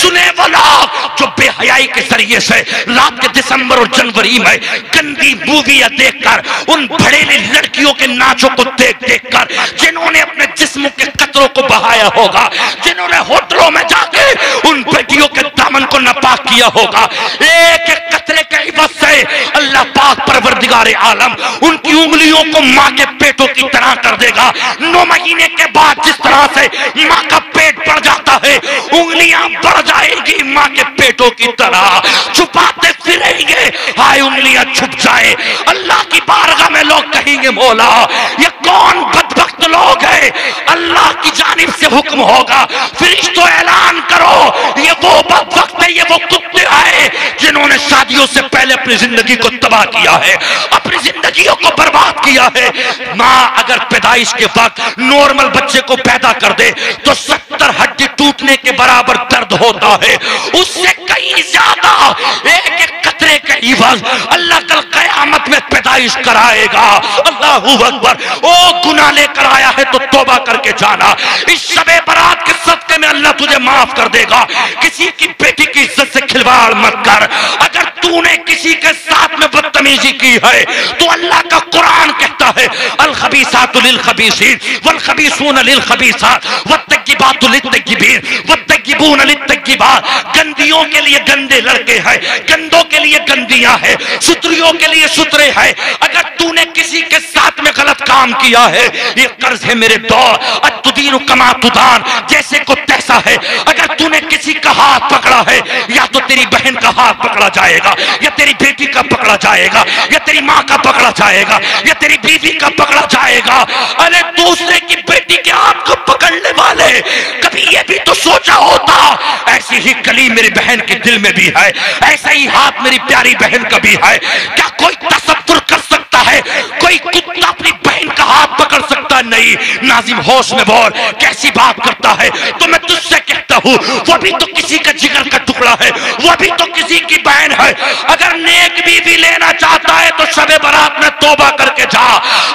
سنے وہ لوگ جو بے حیائی کے ذریعے سے رات کے دسمبر اور جنوری میں گندی موویاں دیکھ کر، ان بھڑیلی لڑکیوں کے ناچوں کو دیکھ دیکھ کر، جنہوں نے اپنے جسموں کے قطروں کو بہایا ہوگا، جنہوں نے ہوٹلوں میں جا کے ان بیٹیوں کے دامن کو ناپاک کیا ہوگا، ایک ایک قطرے کے عوض سے اللہ پاک پروردگار عالم ان کی انگلیوں کو ماں کے پیٹوں کی طرح کر دے گا۔ 9 مہینے کے بعد جس طرح سے ماں کا پیٹ بڑھ جاتا ہے، انگلیاں بڑھ جائیں گی ماں کے پیٹوں کی طرح، چھپاتے پھریں گے، ہائے انگلیاں چھپ جائیں۔ اللہ کی بارگاہ میں لوگ کہیں گے مولا یہ کون بدبخت لوگ ہیں؟ اللہ کی جانب سے حکم ہوگا، فرشتوں اعلان کرو یہ وہ بدبخت ہے، یہ وہ کتے آئے جنہوں نے شادیوں سے پہلے اپنی زندگی کو تباہ کیا ہے، اپنی زندگیوں کو برباد کیا ہے۔ ماں اگر پیدائش کے وقت نارمل بچے کو پیدا کر دے تو 70 ہڈی ٹوٹنے کے برابر درد ہوتا ہے، اس سے کئی زیادہ ایک ایک قطرے کے عوض اللہ کل قیامت میں پیدائش کرائے گا۔ اللہ اکبر۔ او گناہ لے کر آیا ہے تو توبہ کر کے جانا، اس شب برات کے صدقے میں اللہ تجھے معاف کر دے گا۔ کسی کی بیٹی کی عزت سے کھلواڑ مت کر، اگر تو نے کسی کے ساتھ میں بدتمیزی کی ہے تو اللہ کا قرآن کہتا ہے الخبیثات للخبیثین والخبیثون للخبیثات والطیبات للطیبین والطیبون للطیبات۔ گندیوں کے لیے گندے لڑکے ہیں، گندوں کے لیے گندیاں ہیں، ستریوں کے لیے سترے ہیں۔ اگر تو نے کسی کے ساتھ میں غلط کام کیا ہے، یہ قرض ہے میرے دور، اتدین کما تدان، جیسے کو تیسا ہے۔ اگر تو نے کسی کا ہاتھ پکڑا ہے، یا تو تیری بہن کا ہاتھ پکڑا جائے گا، یا تیری بیٹی کا پکڑا جائے گا، یا تیری ماں کا پکڑا جائے گا، یا تیری بیوی کا پکڑا جائے گا۔ ارے دوسرے کی بیٹی کے ہاتھ کو پکڑنے والے کبھی یہ بھی تو سوچا ہوتا ایسی ہی کلی میری بہن کے دل میں بھی ہے، ایسا ہی ہاتھ میری پیاری بہن کا بھی ہے۔ کیا کوئی تصور کر سکتا ہے کوئی کتا اپنی بہن کا ہاتھ پکڑ سکتا؟ نہیں۔ ناظم ہوش میں بول، کیسی بات کرتا ہے؟ تو میں تجھ سے کہتا ہوں وہ بھی تو کسی کا جگر کا ٹکڑا ہے، وہ بھی تو کسی کی بہن ہے۔ اگر نیک بیوی لینا چاہتا ہے تو شب برات میں توبہ کر کے جا،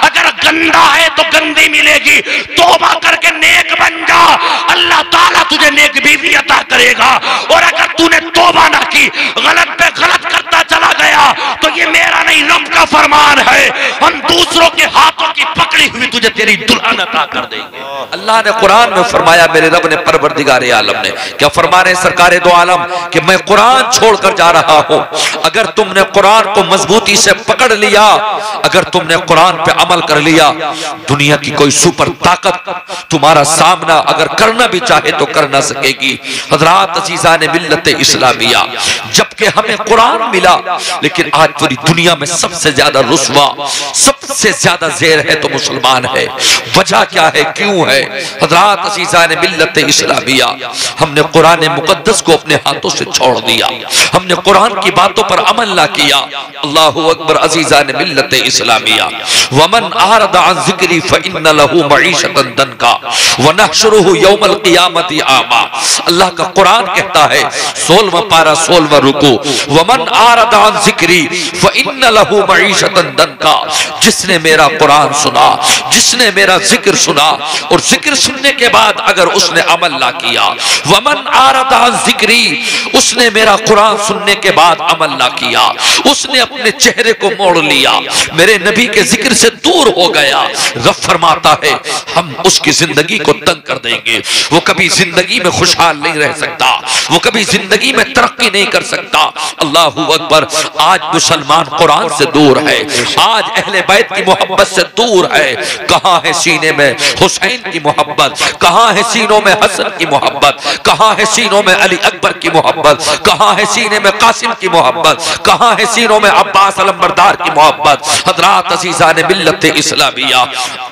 اگر گندا ہے تو گندی ملے گی، توبہ کر کے نیک بن جا، اللہ تعالیٰ تجھے نیک بیوی عطا کرے گا۔ اور اگر تو نے توبہ نہ کی، غلط پہ غلط کرتا چلا گیا تو یہ میرا نہیں رب کا فرمان ہے، ہم دوسروں کے ہاتھوں کی پکڑی ہوئی تجھے تیری دلہن عطا کر دیں گے۔ اللہ نے قرآن میں فرمایا، میرے رب نے پروردگار عالم نے کیا فرمانے سرکار دو عالم کہ میں قرآن چھوڑ کر جا رہا ہوں، اگر تم نے قرآن کو مضبوطی سے پکڑ لیا، اگر تم نے قرآن پہ عمل کر لیا، دنیا کی کوئی سپر طاقت تمہارا سامنا اگر کرنا بھی چاہے تو کر نہ سکے گی۔ حضرات عزیزان ملت اسلامیہ، جبکہ ہمیں قرآن ملا لیکن آج پوری دنیا میں سب سے زیادہ رسوا، سب سے زیادہ زیر ہے تو مسلمان ہے۔ وجہ کیا ہے، کیوں ہے؟ حضرات عزیزان ملت اسلامیہ، ہم نے قرآن مقدس کو اپنے ہاتھوں سے چھوڑ دیا، ہم نے قرآن کی باتوں پر عمل نہ کیا۔ اللہ اکبر عزیزان ملت اسلامیہ، ومن اعرض عن ذکری فإن له معیشۃ ضنکا ونحشرہ یوم القیامۃ اعمی۔ اللہ کا قرآن کہتا ہے 16واں پارہ 16واں رکوع، ومن اعرض عن ذکری فإن له معیشۃ ضنکا، جس نے میرا قرآن سنا، جس نے میرا ذکر سنا اور ذکر سننے کے بعد اگر اس نے عمل نہ کیا، ومن اعرض عن ذکری، اس نے میرا قرآن سننے کے بعد عمل نہ کیا، اس نے اپنے چہرے کو موڑ لیا، میرے نبی کے ذکر سے دور ہو گیا، رب فرماتا ہے ہم اس کی زندگی کو تنگ کر دیں گے، وہ کبھی زندگی میں خوشحال نہیں رہ سکتا، وہ کبھی زندگی میں ترقی نہیں کر سکتا۔ اللہ اکبر۔ آج مسلمان قرآن سے دور ہے، آج اہل بیت کی محبت سے دور ہے۔ کہاں ہے سینے میں حسین کی محبت، کہاں ہے سینوں میں حسن کی محبت، کہاں ہے سینوں میں علی اکبر کی محبت، کہاں ہے سینے میں قاسم کی محبت، کہاں ہے سینوں میں عباس علمبردار کی محبت۔ حضرات عزیزان ملت اسلامیہ،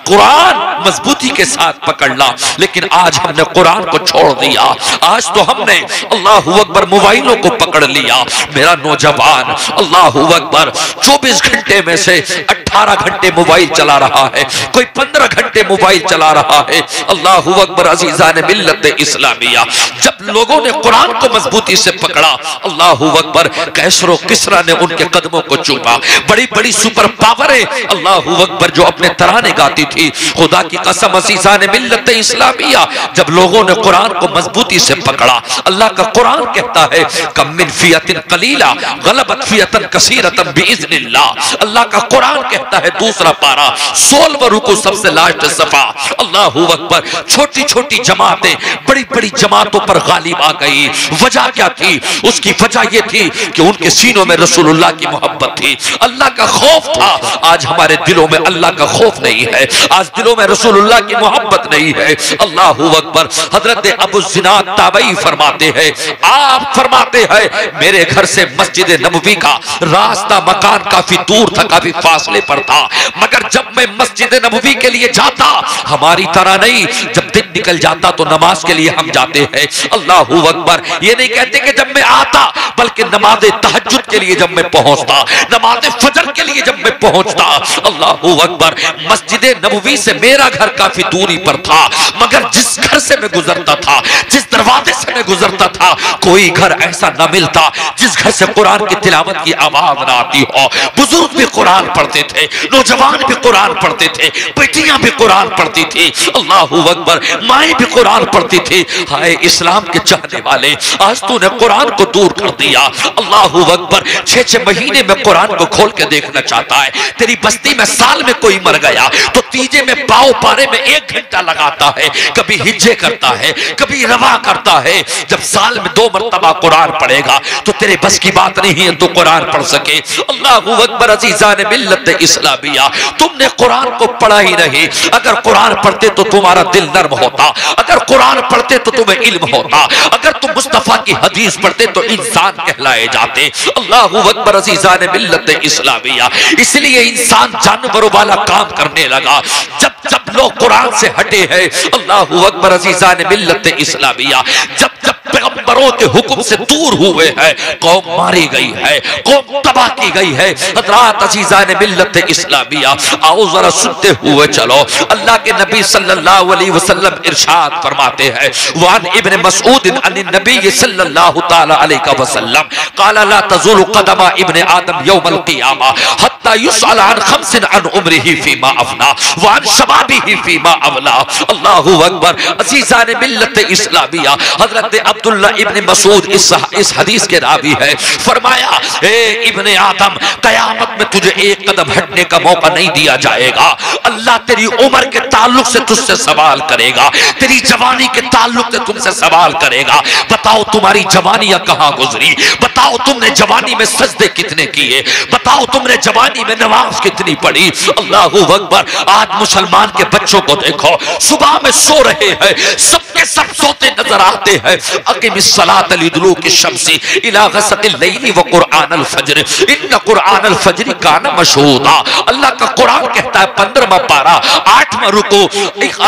قرآن مضبوطی کے ساتھ پکڑنا، لیکن آج ہم نے قرآن کو چھوڑ دیا۔ آج تو ہم نے اللہ اکبر موبائلوں کو پکڑ لیا۔ میرا نوجوان اللہ اکبر 24 گھنٹے میں سے 18 گھنٹے موبائل چلا رہا ہے, کوئی 15 گھنٹے موبائل چلا رہا ہے. اللہ اکبر عزیزان ملت اسلامیہ, جب لوگوں نے قرآن کو مضبوطی سے پکڑا, اللہ اکبر, کیسر و کسرا نے ان کے قدموں کو چوما. بڑی بڑی سپر پاوریں اللہ اکبر جو اپنے ترانے گاتی تھی, خدا کی قسم عزیزان ملت اسلامیہ, جب لوگوں نے قرآن کو مضبوطی سے پکڑا, اللہ کا قرآن کہتا ہے کم من فیۃ قلیلہ غلبت فیۃ کثیرۃ باذن اللہ. اللہ کا قرآن کہتا ہے, دوسرا پارہ 16واں رکوع سب سے لاسٹ صفحہ, اللہ اکبر, چھوٹی چھوٹی جماعتیں بڑی بڑی جماعتوں پر غالب آ گئی. وجہ کیا تھی؟ اس کی وجہ یہ تھی کہ ان کے سینوں میں رسول اللہ کی محبت تھی, اللہ کا خوف تھا. آج ہمارے دلوں میں اللہ کا خوف نہیں ہے, آج دلوں میں رسول اللہ کی محبت نہیں ہے. اللہ اکبر. حضرت ابو الزناد تابعی فرماتے ہیں, آپ فرماتے ہیں میرے گھر سے مسجد نبوی کا راستہ مکان کافی دور تھا, کافی فاصلے پر تھا, مگر جب میں مسجد نبوی کے لیے جاتا, ہماری طرح نہیں, جب دن نکل جاتا تو نماز کے لیے ہم جاتے ہیں. اللہ اکبر. یہ نہیں کہتے کہ جب میں آتا, بلکہ نماز تہجد کے لیے جب میں پہنچتا, نماز فجر کے لیے جب میں پہنچتا. اللہ اکبر. مسجد نبوی سے میرا گھر کافی دوری پر تھا, مگر جس گھر سے میں گزرتا تھا, جس دروازے سے میں گزرتا تھا, کوئی گھر ایسا نہ ملتا جس گھر سے قرآن کی تلاوت کی آواز نہ آتی ہو. بزرگ بھی قرآن پڑھتے تھے, نوجوان بھی قرآن پڑھتے تھے, بیٹیاں بھی قرآن پڑھتی تھی. اللہ اکبر. مائیں بھی قرآن پڑھتی تھی. ہائے اسلام کے چاہنے والے, آج تو نے قرآن کو دور کر دیا. اللہ اکبر. 6 مہینے میں قرآن کو کھول کے دیکھنا چاہتا ہے. تیری بستی میں سال میں کوئی مر گیا تو تیجے میں پاؤ پارے میں 1 گھنٹہ لگاتا ہے, کبھی ہجے کرتا ہے, کبھی روا کرتا ہے. جب سال میں 2 مرتبہ قرآن پڑھے گا تو تیرے بس کی بات نہیں ہے تو قرآن پڑھ سکے. اللہ اکبر. عزیزان ملت اسلامیہ, تم نے قرآن کو پڑھا ہی نہیں. اگر قرآن پڑھتے تو تمہارا دل نرم ہوتا, اگر قرآن پڑھتے تو تمہیں علم ہوتا, اگر تم مصطفیٰ کی حدیث پڑھتے تو انسان کہلائے جاتے. اللہ اکبر. عزیزان ملت اسلامیہ, اس لیے انسان جانوروں والا کام کرنے لگا جب جب لوگ قرآن سے ہٹے ہیں. اللہ اکبر. عزیزان ملت اسلامیہ, جب جب پیغمبروں کے حکم سے دور ہوئے ہیں, قوم ماری گئی ہے, قوم تباہ کی گئی ہے. حضرات عزیزان ملت اسلامیہ, آؤ ذرا سنتے ہوئے چلو. اللہ کے نبی صلی اللہ علیہ وسلم ارشاد فرماتے ہیں, وعن ابن مسعود عن النبی صلی اللہ تعالی علیہ وسلم قال لا تزول قدم ابن آدم یوم القیامہ حتی یسأل عن 5 عن عمره فیما افنا وعن شبابه فیما اولا. اللہ اکبر. عزیزان ملت اسلامیہ, حضرت عبداللہ ابن مسعود اس حدیث کے راوی ہے, فرمایا اے ابن آدم, قیامت میں تجھے 1 قدم ہٹنے کا موقع نہیں دیا جائے گا. اللہ تیری عمر کے تعلق سے تجھ سے سوال کرے گا, تیری جوانی کے تعلق سے تم سے سوال کرے گا. بتاؤ تمہاری جوانیاں کہاں گزری, بتاؤ تم نے جوانی میں سجدے کتنے کیے, بتاؤ تم نے جوانی میں نماز کتنی پڑھی. اللہ اکبر. آج مسلمان کے بچوں کو دیکھو, صبح میں سو رہے ہیں, سب کے سب سوتے نظر آتے ہیں. اقم الصلاۃ لدلوک الشمس الی غسق اللیل وقرآن الفجر ان قرآن الفجر کان مشہودا. اللہ کا قرآن کہتا ہے 15واں پارہ 8واں رکوع,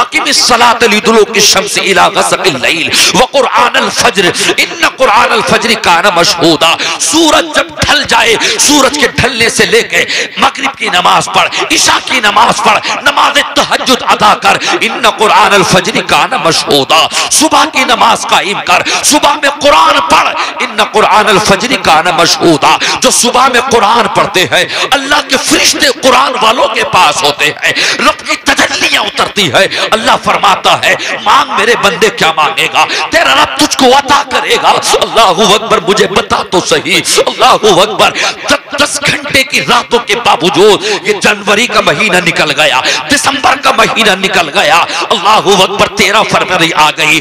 اقم الصلاۃ لدلوک الشمس الی غسق اللیل وقرآن الفجر ان قرآن الفجر کان مشہودا. سورج جب ڈھل جائے, سورج کے ڈھلنے سے لے کے مغرب کی نماز پڑھ, عشاء کی نماز پڑھ, نماز تہجد ادا کر. ان قرآن الفجر کان مشہودا. صبح کی نماز قائم کر, صبح میں قرآن پڑھ. ان قرآن الفجر کان مشہودا. جو صبح میں قرآن پڑھتے ہیں, اللہ کے فرشتے قرآن والوں کے پاس ہوتے ہیں, رب کی تجلیاں اترتی ہے. اللہ فرماتا ہے مانگ میرے بندے, کیا مانگے گا تیرا رب تجھ کو عطا کرے گا. اللہ اکبر. مجھے بتا تو صحیح. اللہ اکبر. 10 گھنٹے کی راتوں کے باوجود یہ جنوری کا مہینہ نکل گیا, دسمبر کا مہینہ نکل گیا. اللہ اکبر. 13 فروری آ گئی,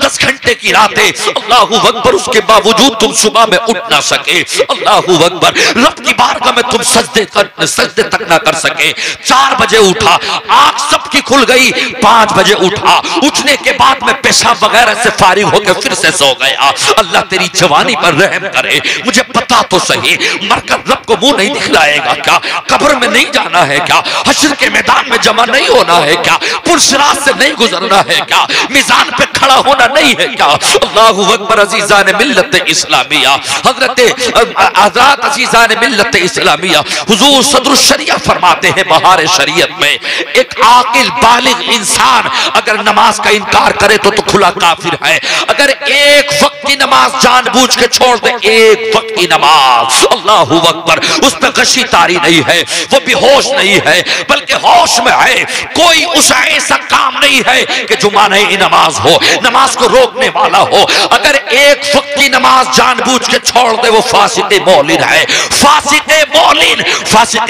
10 گھنٹے کی راتیں. اللہ اکبر. اس کے باوجود تم صبح میں اٹھ نہ سکے. اللہ اکبر. رب کی بارگاہ میں تم سجدے تک نہ کر سکے. 4 بجے اٹھا, آنکھ سب کی کھل گئی. 5 بجے اٹھا, اٹھنے کے بعد میں پیشاب وغیرہ سے فارغ ہو کے پھر سے سو گیا. اللہ تیری جوانی پر رحم کرے. مجھے پتا تو صحیح, مر کر رب کو منہ نہیں دکھلائے گا کیا, قبر میں نہیں جانا ہے کیا, حشر کے میدان میں جمع نہیں ہونا ہے کیا, پرصراط سے نہیں گزرنا ہے کیا, میزان پہ کھڑا ہونا نہیں ہے کیا؟ اللہ اکبر عزیزان ملت اسلامیہ، حضرت عزیزان ملت اسلامیہ، حضور صدر الشریعہ فرماتے ہیں بہار شریعت میں ایک عاقل بالغ انسان اگر نماز کا انکار کرے تو کھلا کافر ہے۔ اگر ایک وقت کی نماز جان بوجھ کے چھوڑ دے، ایک وقت کی نماز، اللہ اکبر، اس پہ غشی تاری نہیں ہے، وہ بھی ہوش نہیں ہے بلکہ ہوش میں ہے، کوئی اس ایسا کام نہیں ہے کہ جو مانع نماز ہو، نماز کو روکنے والا ہو۔ اگر ایک وقت کی نماز جان بوجھ کے چھوڑ دے وہ فاسق معلن ہے۔ فاسق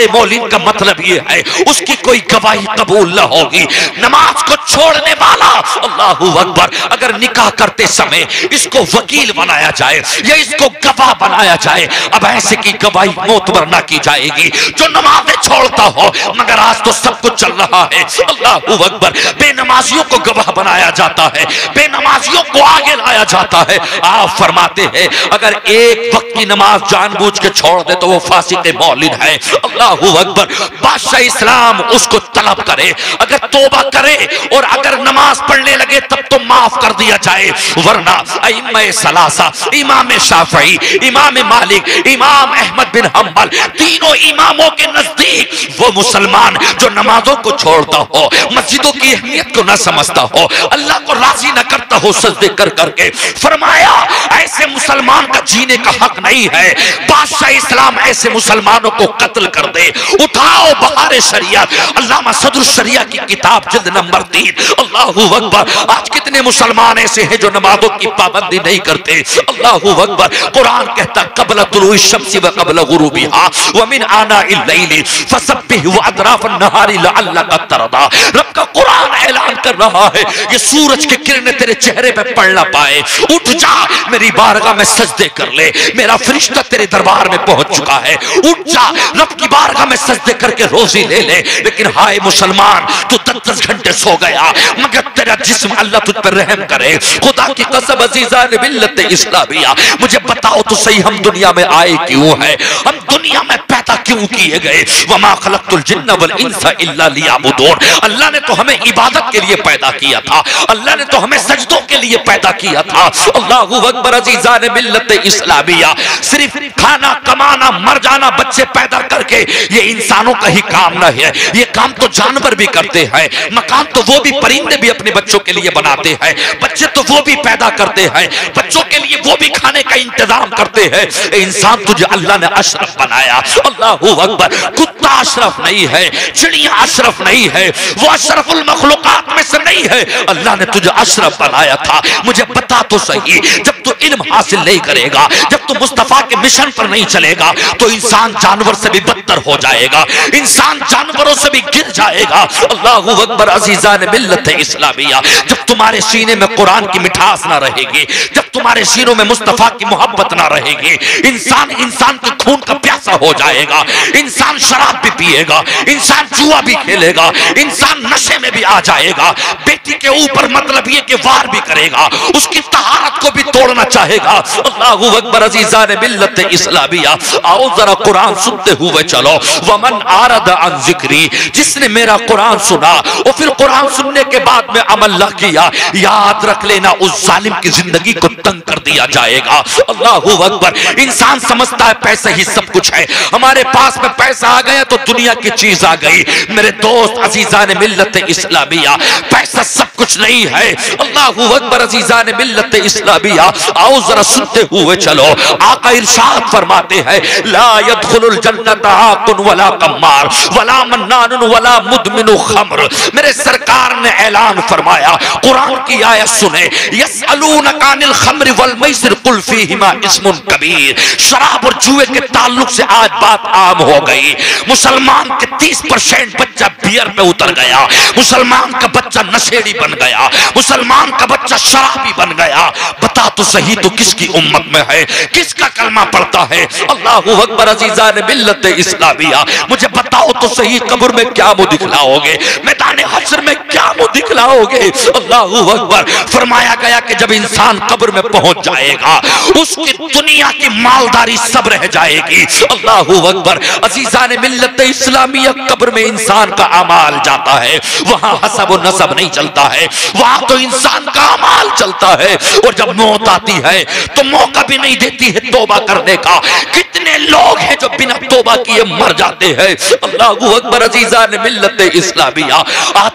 معلن کا مطلب یہ ہے اس کی کوئی گواہی قبول نہ ہوگی۔ نماز کو چھوڑنے والا، اللہ اکبر، اگر نکاح کرتے سمے اس کو وکیل بنایا جائے یا اس کو گواہ بنایا جائے، اب ایسے کی گواہی معتبر نہ کی جائے گی جو نمازیں چھوڑتا ہو۔ مگر آج تو سب کچھ چل رہا ہے، اللہ اکبر، بے نمازیوں کو گواہ بنایا جاتا ہے، بے نمازیوں کو آگے لایا جاتا ہے۔ آپ فرماتے ہیں اگر ایک وقت کی نماز جان بوجھ کے چھوڑ دے تو وہ فاسق معلن ہے، اللہ اکبر۔ بادشاہ اسلام اس کو طلب کرے، اگر توبہ کرے اور اگر نماز پڑھنے لگے تب تو معاف کر دیا جائے، ورنہ ائمہ ثلاثہ، امام شافعی، امام مالک، امام احمد بن حنبل، تینوں اماموں کے نزدیک وہ مسلمان جو نمازوں کو چھوڑتا ہو، مسجدوں کی اہمیت کو نہ سمجھتا ہو، اللہ کو راضی نہ کرتا ہو سجدے کر کر کے، فرمایا ایسے مسلمان کا جینے کا حق نہیں ہے۔ بادشاہ اسلام ایسے مسلمانوں کو قتل کر دے۔ اٹھاؤ بہار شریعت، علامہ صدر الشریعہ کی کتاب جلد نمبر 3، اللہ اکبر۔ آج کتنے مسلمان ایسے ہیں جو نمازوں کی پابندی نہیں کرتے، اللہ اکبر۔ قرآن کہتا قبل طلوع الشمس و قبل غروبها ومن آناء اللیل فسبح واطراف النہار لعلک ترضی۔ رب کا قرآن اعلان کر رہا ہے یہ سورج کی کرنیں تیرے چہرے پہ پڑ نہ پائے، اٹھ جا میری بارگاہ میں سجدے کر لے، میرا فرشتہ تیرے دربار میں پہنچ چکا ہے، اٹھ جا رب کی بارگاہ میں سجدے کر کے روزی لے لے۔ لیکن ہائے مسلمان، تو 10 گھنٹے سو گیا مگر تیرا جسم اللہ تجھ پر رحم کرے۔ خدا کی قسم عزیزان ملت اسلامیہ، مجھے بتاؤ تو صحیح ہم دنیا میں آئے کیوں ہیں، ہم دنیا میں پیدا کیوں کیے گئے؟ وما خلقت الجن والانس الا لیعبدون۔ اللہ نے تو ہمیں عبادت کے لیے پیدا کیا تھا، اللہ نے تو ہمیں سجدوں کے لیے پیدا کیا تھا۔ اللہ اکبر عزیزان ملت اسلامیہ، صرف کھانا کمانا مر جانا بچے پیدا کر کے یہ انسانوں کا ہی کام نہ ہے، یہ کام تو جانور بھی کرتے ہیں، مکان تو وہ بھی پرندے بھی اپنے بچوں کے لیے بناتے ہیں، بچے تو وہ بھی پیدا کرتے ہیں، بچوں کے لیے وہ بھی کھانے کا انتظام کرتے ہیں۔ انسان تجھے اللہ نے اشرف بنایا، اللہ اکبر۔ کتا اشرف نہیں ہے، چڑیاں اشرف نہیں ہے، وہ اشرف المخلوقات میں سے نہیں ہے، اللہ نے تجھے اشرف بنایا تھا۔ مجھے بتا تو صحیح، جب تو علم حاصل نہیں کرے گا، جب تو مصطفیٰ کے مشن پر نہیں چلے گا تو انسان جانور سے بھی بدتر ہو جائے گا، انسان جانوروں سے بھی گر جائے گا۔ اللہ اکبر عزیزان ملت اسلامیہ، جب تمہارے سینے میں قرآن کی مٹھاس نہ رہے گی، جب تمہارے سینوں میں مصطفیٰ کی محبت نہ رہے گی، انسان کے خون کا پیاسا ہو جائے گا، انسان شراب بھی پیے گا، انسان جوا بھی کھیلے گا، انسان نشے میں بھی آ جائے گا، بیٹی کے اوپر مطلب یہ کہ وار بھی کرے گا، اس کی طہارت کو بھی توڑنا چاہے گا۔ اللہ اکبر عزیزان ملت اسلامیہ، آؤ ذرا قرآن سنتے ہوئے چلو۔ ومن اعرض عن ذکری، جس نے میرا قرآن سنا اور پھر قرآن سننے کے بعد میں عمل نہ کیا، یاد رکھ لینا اس ظالم کی زندگی کو تنگ کر دیا جائے گا۔ اللہ اکبر۔ انسان سمجھتا ہے پیسہ ہی سب کچھ ہے، ہمارے پاس میں پیسہ آ گیا تو دنیا کی چیز آ گئی۔ میرے دوست عزیزان ملت اسلامیہ، پیسہ سب کچھ نہیں ہے۔ اللہ اکبر عزیزان ملت اسلامیہ، آؤ ذرا سنتے ہوئے چلو۔ آقا ارشاد فرماتے ہیں لا يدخل الجنت عاق ولا قمار ولا منان ولا مدمن خمر۔ میرے سرکار نے اعلان فرمایا، قرآن کی آیت سنیں، یسألونک عن الخمر والمیسر قل فیہما اسم کبیر۔ شراب اور جوئے کے تعلق سے آج بات عام ہو گئی، مسلمان کے 30% بچہ بیئر پہ اتر گیا، مسلمان کا بچہ نشیڑی بن گیا، مسلمان کا بچہ شرابی بن گیا۔ بتا تو صحیح تو کس کی امت میں ہے، کس کا کلمہ پڑھتا ہے؟ اللہ اکبر عزیزان ملت اسلامیہ، مجھے بتاؤ تو صحیح قبر میں کیا منہ دکھلاؤ گے، میدان حشر میں کیا منہ دکھلاؤ گے؟ اللہ اکبر۔ فرمایا گیا کہ جب انسان قبر میں پہنچ جائے گا، اس کی دنیا کی مالداری سب رہ جائے گی۔ اللہ اکبر۔ عزیزان ملت اسلامیہ، قبر میں انسان کا اعمال جاتا ہے، وہاں حسب و نسب نہیں چلتا ہے، وہاں تو انسان کا اعمال چلتا ہے، اور جب موت آتی ہے تو موقع بھی نہیں دیتی ہے توبہ کرنے کا۔ کتنے لوگ ہیں جو بنا توبہ کیے مر جاتے ہیں۔ اللہ اکبر۔ عزیزان ملت اسلامیہ،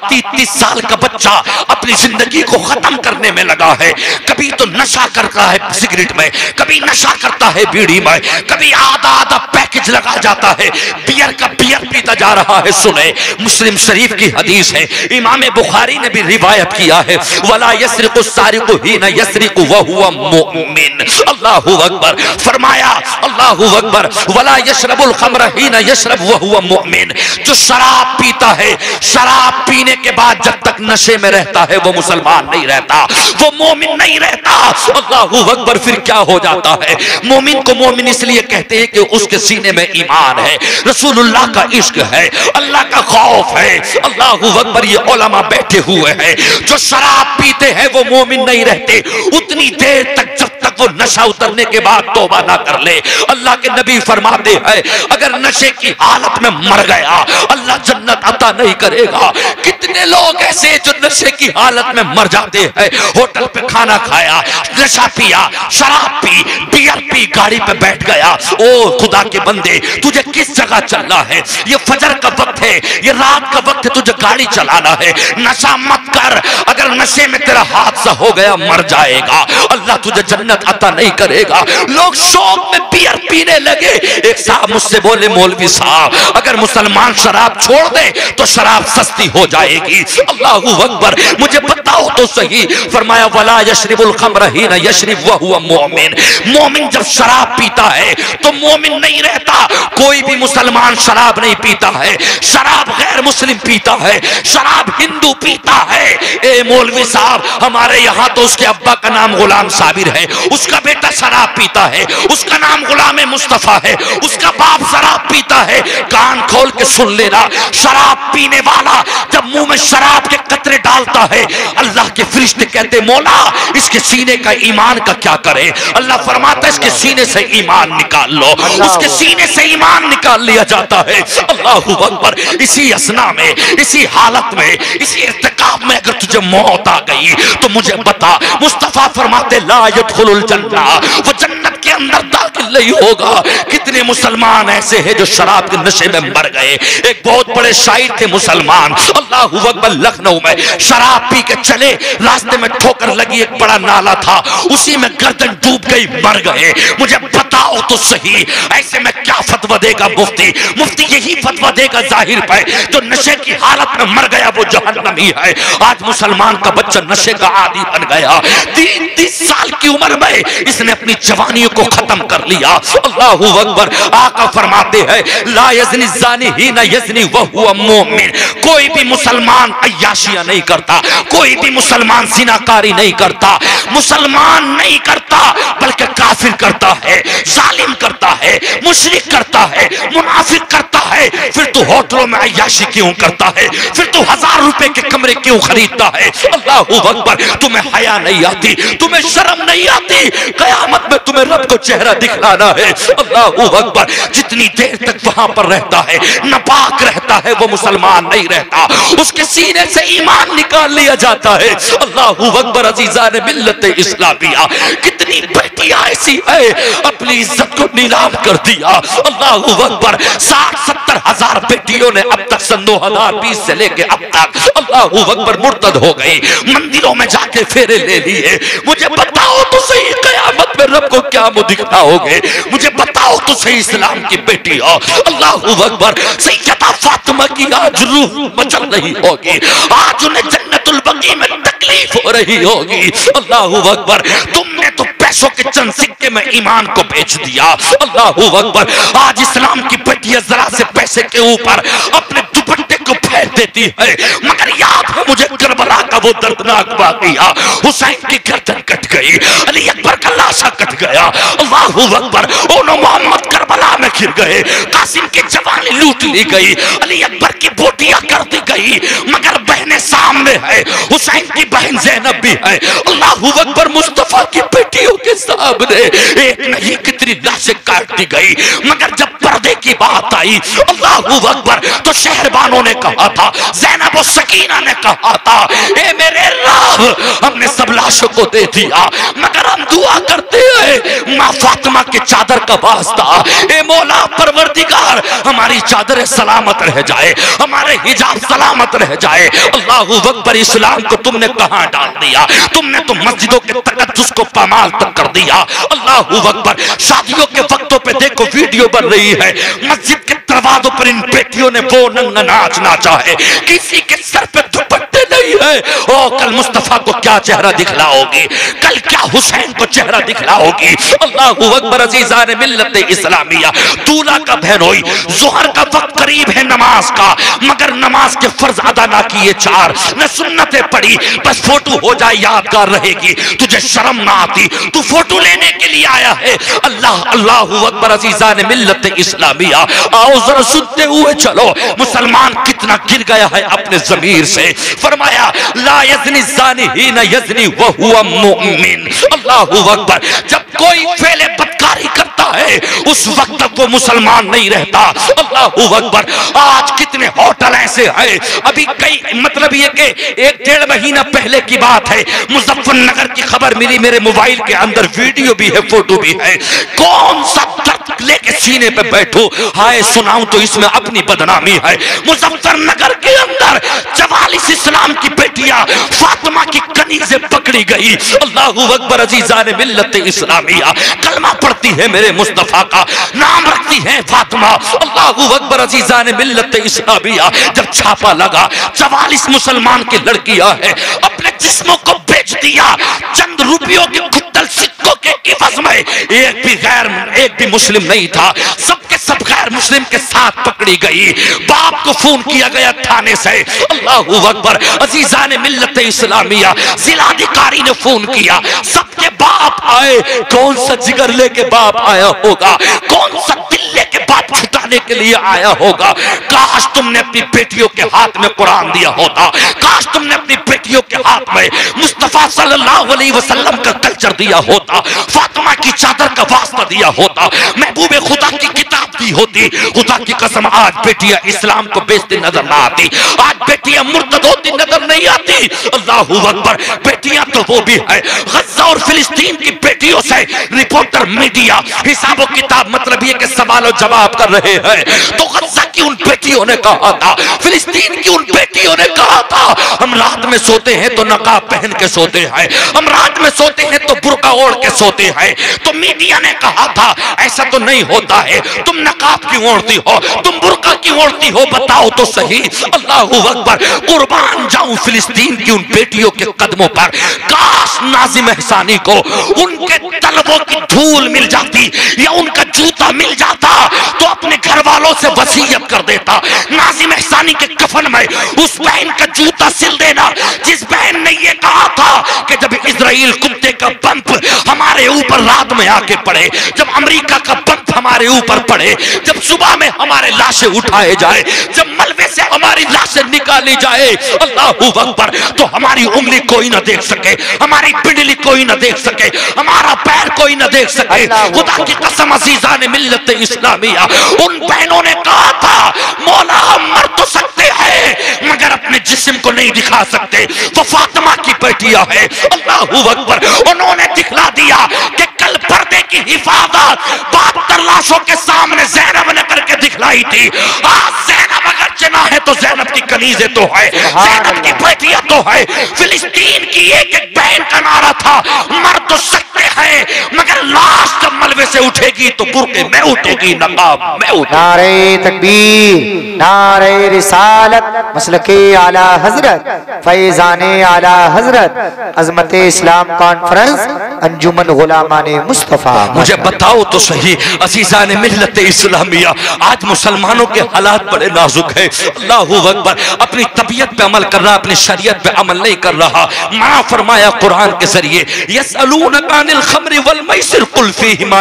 30 سال کا بچہ اپنی زندگی کو ختم کرنے میں لگا ہے، کبھی تو نشہ کرتا ہے سگریٹ میں، کبھی نشہ کرتا ہے بیڑی میں، کبھی آدھا پیکج لگا جاتا ہے، بیئر کا بیئر پیتا جا رہا ہے۔ سنیں، مسلم شریف کی حدیث ہے، امام بخاری نے بھی روایت کیا ہے، وَلَا يَسْرِقُ السَّارِقُ حِينَ يَسْرِقُ وَهُوَ مُؤْمِنٌ۔ اللہ اکبر۔ فرمایا اللہ اکبر، وَلَا يَشْرَبُ الْخَمْرَ حِينَ يَشْرَبُ وَهُوَ مُؤْمِنٌ۔ جو شراب پیتا ہے، شراب پینے کے بعد جب تک نشے میں رہتا ہے وہ مسلمان نہیں رہتا، وہ مومن نہیں رہتا۔ اللہ اکبر۔ پھر کیا ہو جاتا ہے؟ مومن کو مومن اس لیے کہتے ہیں کہ اس کے سینے میں ایمان ہے، رسول اللہ کا عشق ہے، اللہ کا خوف ہے۔ اللہ اکبر۔ یہ علماء بیٹھے ہوئے ہیں، جو شراب پیتے ہیں وہ مومن نہیں رہتے اتنی دیر تک جب تک وہ نشہ اترنے کے بعد توبہ نہ کر لے۔ اللہ کے نبی فرماتے ہیں اگر نشے کی حالت میں مر گیا اللہ جنت عطا نہیں کرے گا۔ کتنے لوگ ایسے جو نشے کی حالت میں مر جاتے ہیں، ہوٹل پہ کھانا کھایا، نشہ پیا، شراب پی، بیئر پی، گاڑی پہ بیٹھ گیا۔ او خدا کے بندے، تجھے کس جگہ چلنا ہے؟ یہ فجر کا وقت ہے، یہ رات کا وقت ہے، تجھے گاڑی چلانا ہے، نشہ مت کر۔ اگر نشے میں تیرا حادثہ ہو گیا مر جائے گا، اللہ تجھے جنت عطا نہیں کرے گا۔ لوگ شوق میں بیئر پینے لگے۔ ایک صاحب مجھ سے بولے، مولوی صاحب اگر مسلمان شراب چھوڑ دے تو شراب سستی ہو جائے گی۔ اللہ اکبر۔ مجھے بتاؤ تو صحیح۔ فرمایا وَلَا يَشْرِبُ الْخَمْرَ حِينَ يَشْرِبُ وَهُوَ مُؤْمِنٌ۔ مومن جب شراب پیتا ہے تو مومن نہیں رہتا۔ کوئی بھی مسلمان شراب نہیں پیتا ہے، شراب غیر مسلم پیتا ہے، شراب ہندو پیتا ہے۔ اے مولوی صاحب، ہمارے یہاں تو اس کے ابا کا نام غلام صابر ہے، اس کا بیٹا شراب پیتا ہے، اس کا نام غلام مصطفیٰ ہے، اس کا باپ شراب پیتا ہے۔ کان کھول کے سن لینا، شراب پینے والا جب منہ میں شراب کے قطرے ڈالتا ہے اللہ کے فرشتے کہتے مولا اس کے سینے کا ایمان کا کیا کرے؟ اللہ فرماتا ہے اس کے سینے سے ایمان نکال لو۔ اس کے سینے سے ایمان نکال لیا جاتا ہے۔ اللہ اکبر۔ اسی اسنا میں، اسی حالت میں، اسی ارتکاب میں اگر تجھے موت آ گئی تو مجھے بتا، مصطفیٰ فرماتے لا يدخل الجنہ، وہ جنت کے اندر داخل نہیں ہوگا۔ کتنے مسلمان ایسے ہیں جو شراب کے نشے میں مر گئے۔ ایک بہت بڑے شاعر تھے مسلمان، اللہ اکبر، لکھنؤ میں شراب پی کے چلے، راستے میں ٹھوکر لگی، ایک بڑا نالا تھا، اسی میں گردن ڈوب گئی، مر گئے۔ مجھے بتاؤ تو صحیح ایسے میں کیا فتویٰ دے گا مفتی؟ مفتی یہی فتویٰ دے گا ظاہر پہ، جو نشے کی حالت میں مر گیا وہ جہنمی ہے۔ آج مسلمان کا بچہ نشے کا عادی بن گیا، 30 سال کی عمر میں اس نے اپنی جوانی کو ختم کر لیا۔ اللہ اکبر۔ آقا فرماتے ہیں لا یزنی الزانی حین یزنی وہو مومن۔ کوئی بھی مسلمان عیاشیاں نہیں کرتا، کوئی بھی مسلمان زناکاری نہیں کرتا، مسلمان نہیں کرتا بلکہ کافر کرتا ہے، ظالم کرتا ہے، مشرک کرتا ہے، منافق کرتا ہے۔ پھر تو ہوٹلوں میں عیاشی کیوں کرتا ہے؟ پھر تو 1000 روپے کے کمرے کیوں خریدتا ہے؟ اللہ اکبر۔ تمہیں حیا نہیں آتی، تمہیں شرم نہیں آتی؟ قیامت میں تمہیں رب کو چہرہ دکھلانا ہے۔ اللہ اکبر۔ جتنی دیر تک وہاں پر رہتا ہے ناپاک رہتا ہے وہ مسلمان نہیں رہتا، اس کے سینے سے ایمان نکال لیا جاتا ہے۔ اللہ اکبر۔ عزیزان ملت اسلامیہ، کتنی بیٹیاں ایسی ہے اپنی عزت کو نیلام کر دیا۔ اللہ اکبر۔ 60-70 ہزار بیٹیوں نے اب تک سن 2020 سے لے کے اب تک اللہ اکبر مرتد ہو گئی، مندروں میں جا کے پھیرے لے لیے۔ مجھے بتاؤ تو صحیح قیامت میں رب کو کیا منہ دکھاؤ گے؟ مجھے بتاؤ تو صحیح اسلام کی بیٹی ہو۔ اللہ اکبر۔ سیدہ فاطمہ کی آج روح مچل رہی ہوگی، آج انہیں جنت البقیع میں تکلیف ہو رہی ہوگی۔ اللہ اکبر۔ تم نے تو پیسوں کے چند سکے میں ایمان کو بیچ دیا۔ اللہ اکبر۔ آج اسلام کی بیٹیاں ذرا سے پیسے کے اوپر اپنے دوپٹے کو پھیر دیتی ہے، مگر یاد ہے مجھے کربلا کا وہ دردناک واقعہ، حسین کی گردن کٹ گئی، علی اکبر کا لاشا کٹ گیا۔ اللہ اکبر۔ اونو محمد کربلا میں گر گئے، قاسم کی جوانی لوٹ لی گئی، علی اکبر کی بوٹیاں کر دی گئی، مگر بہنیں سامنے ہے، حسین کی بہن زینب بھی ہے، اللہ اکبر، مصطفیٰ کی بیٹیوں کے سامنے ایک نہیں کتنی لاشیں کاٹ دی گئی، مگر جب پردے کی بات آئی اللہ اکبر تو شہربانوں نے کہا تھا، زینب و سکینہ نے کہا تھا، اے میرے رب ہم نے سب لاشوں کو دے دیا مگر ہم دعا کرتے ہیں ماں فاطمہ کی چادر کا واسطہ، اے مولا پروردگار ہماری چادر سلامت رہ جائے، ہمارے حجاب سلامت رہ جائے۔ اللہ اکبر، اسلام کو تم نے کہاں ڈال دیا؟ تم نے تو مسجدوں کے تقدس کو پامال تک کر دیا۔ اللہ اکبر، شادیوں کے وقتوں پہ دیکھو ویڈیو بن رہی ہے، مسجد کے دروازوں پر ان بیٹیوں نے وہ ننگا ناچ ناچا ہے، کسی کے سر پہ دوپٹے نہیں ہے۔ او کل مصطفیٰ کو کیا چہرہ دکھلاؤ گی؟ کل کیا حسین کو چہرہ دکھلاؤ گی؟ اللہ اکبر، عزیزان ملت اسلامیہ، دولہا کا بہن ہوئی، ظہر کا وقت قریب ہے نماز کا، مگر نماز کے فرض ادا نہ کیے چار، نہ سنتیں پڑھی، بس فوٹو ہو جائے یادگار رہے گی، تجھے شرم نہ آتی؟ تو فوٹو لینے کے لیے آیا ہے؟ اللہ اکبر، عزیزان ملت اسلامیہ، آؤ ذرا سنتے ہوئے چلو، مسلمان کتنا گر گیا ہے اپنے ضمیر سے۔ فرمایا لا یزنی الزانی حین یزنی وہو مؤمن۔ اللہ اکبر، جب کوئی فعل بدکاری کرتا ہے اس وقت تک وہ مسلمان نہیں رہتا۔ اللہ اکبر، آج کتنے ہوٹل ایسے ہیں، ابھی کئی مطلب یہ کہ 1-1.5 مہینہ پہلے کی بات ہے، مظفر نگر کی خبر ملی، میرے موبائل کے اندر ویڈیو بھی ہے، فوٹو بھی ہے، کون سا درد لے کے سینے پہ بیٹھو، ہائے سناؤں تو اس میں اپنی بدنامی ہے۔ مظفر نگر کے اندر 44 اسلام کی بیٹیاں فاطمہ کی کنیزیں پکڑی گئی۔ اللہ اکبر، عزیزان ملت اسلامیہ، کلمہ پڑھتی ہے میرے مصطفیٰ کا، نام رکھتی ہے فاطمہ۔ اللہ اکبر، عزیزان ملت اسلامیہ، جب چھاپا لگا 44 مسلمان کی لڑکیاں ہیں، اپنے جسموں کو بیچ دیا چند روپیوں کے کھٹل سکوں کے عوض میں، ایک بھی مسلم نہیں تھا، سب کے سب غیر مسلم کے ساتھ پکڑی گئی۔ باپ کو فون کیا گیا تھانے سے، اللہ اکبر، عزیزان ملت اسلامیہ، ضلع ادھیکاری نے فون کیا، سب کے باپ آئے، کون سا جگر لے کے باپ آیا ہوگا، کون سا دل لے کے باپ چھٹانے کے لیے آیا ہوگا۔ کاش تم نے اپنی بیٹیوں کے ہاتھ میں قرآن دیا ہوتا، کاش تم نے اپنی بیٹیوں کے ہاتھ میں مصطفیٰ صلی اللہ علیہ وسلم کا کلچر دیا ہوتا، فاطمہ کی چادر کا واسطہ دیا ہوتا، محبوب خدا کی کتاب دی ہوتی۔ خدا کی قسم آج بیٹیاں اسلام کو بیچتی نظر نہ آتی، آج بیٹیاں مرتد ہوتی نظر نہیں آتی۔ اللہ اکبر، بیٹیاں تو وہ بھی ہے، غزہ اور فلسطین کی بیٹیوں سے رپورٹر میڈیا حساب و کتاب، مطلب یہ کہ سوال و جواب کر رہے ہیں، تو غزہ کی ان بیٹیوں نے کہا تھا، فلسطین کی ان بیٹیوں نے کہا تھا، ہم رات میں سوتے ہیں تو نقاب پہن کے سوتے ہیں، ہم رات میں سوتے ہیں تو برقع اوڑھ کے سوتے ہیں۔ تو میڈیا نے کہا تھا ایسا تو نہیں ہوتا ہے، تم نقاب کیوں اوڑھتی ہو، تم برقع کیوں اوڑھتی ہو، بتاؤ تو صحیح۔ اللہ اکبر، قربان جاؤں فلسطین کی ان بیٹیوں کے قدموں پر، کاش ناظم احسانی کو ان کے طلبوں کی دھول مل جاتی یا ان کا جوتا مل جاتا تو اپنے گھر والوں سے وصیت کر دیتا، ناظم احسانی کے کفن میں اس بہن کا جوتا سل دینا جس بہن نے یہ کہا تھا کہ جب اسرائیل کتے کا بمپ ہمارے اوپر رات میں آ کے پڑے، جب امریکہ کا بمپ ہمارے اوپر پڑے، جب صبح میں ہمارے لاشیں اٹھائے جائے، جب ملبے سے ہماری لاشیں نکالی جائے، اللہ اکبر، تو ہماری انگلی کوئی نہ دیکھ سکے، ہماری پنڈلی کوئی نہ دیکھ سکے، ہمارا پیر کوئی نہ دیکھ سکے۔ خدا کی قسم عزیزان ملت اسلامیہ، ان بہنوں نے کہا تھا مولا ہم مر تو سکتے ہیں مگر اپنے جسم کو نہیں دکھا سکتے، وہ فاطمہ کی بیٹیاں ہے۔ اللہ اکبر، انہوں نے دکھلا دیا کہ کل پردے کی حفاظت 72 لاشوں کے سامنے زینب نے کر کے دکھلائی تھی، آج زینب اگر چنا ہے تو زینب کی کنیزیں تو ہے، زینب کی بیٹیاں تو ہے۔ فلسطین کی ایک ایک بہن کا نعرہ تھا مر تو سکتے ہیں مگر لاش جب ملبے سے اٹھے گی تو برقعے میں اٹھے گی، نقاب میں اٹھے گی۔ نعرہ تکبیر، نعرہ رسالت، مسلک اعلی حضرت، فیضان اعلی حضرت، عظمت اسلام کانفرنس، انجمن غلامان مصطفیٰ۔ مجھے بتاؤ تو صحیح عزیزان ملت اسلامیہ، آج مسلمانوں کے حالات بڑے نازک ہیں۔ اللہ اکبر، اپنی طبیعت پہ عمل کر رہا، اپنی شریعت پہ عمل نہیں کر رہا۔ ماں فرمایا قرآن کے ذریعے، یسألونک عن الخمر والمیسر قل فیہما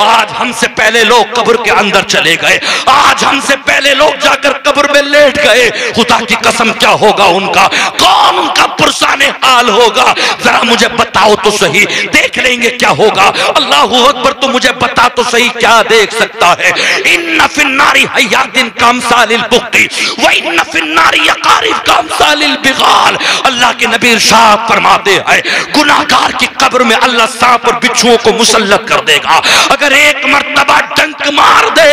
آج ہم سے پہلے لوگ قبر کے اندر چلے گئے، آج ہم سے پہلے لوگ جا کر قبر میں لیٹ گئے. خدا کی قسم کیا ہوگا ان کا؟ کون ان کا پرسان حال ہوگا؟ ذرا مجھے بتاؤ تو صحیح، دیکھ لیں گے کیا ہوگا. اللہ اکبر، تو مجھے بتا تو صحیح کیا دیکھ سکتا ہے؟ ان فی النار حیات کامثال البخت وان فی النار یقارب کامثال البغال. اللہ کے نبی ارشاد فرماتے ہیں گناہگار کی قبر میں اللہ سانپ اور بچھوؤں کو مسلط کر دے گا. اگر ایک مرتبہ ڈنک مار دے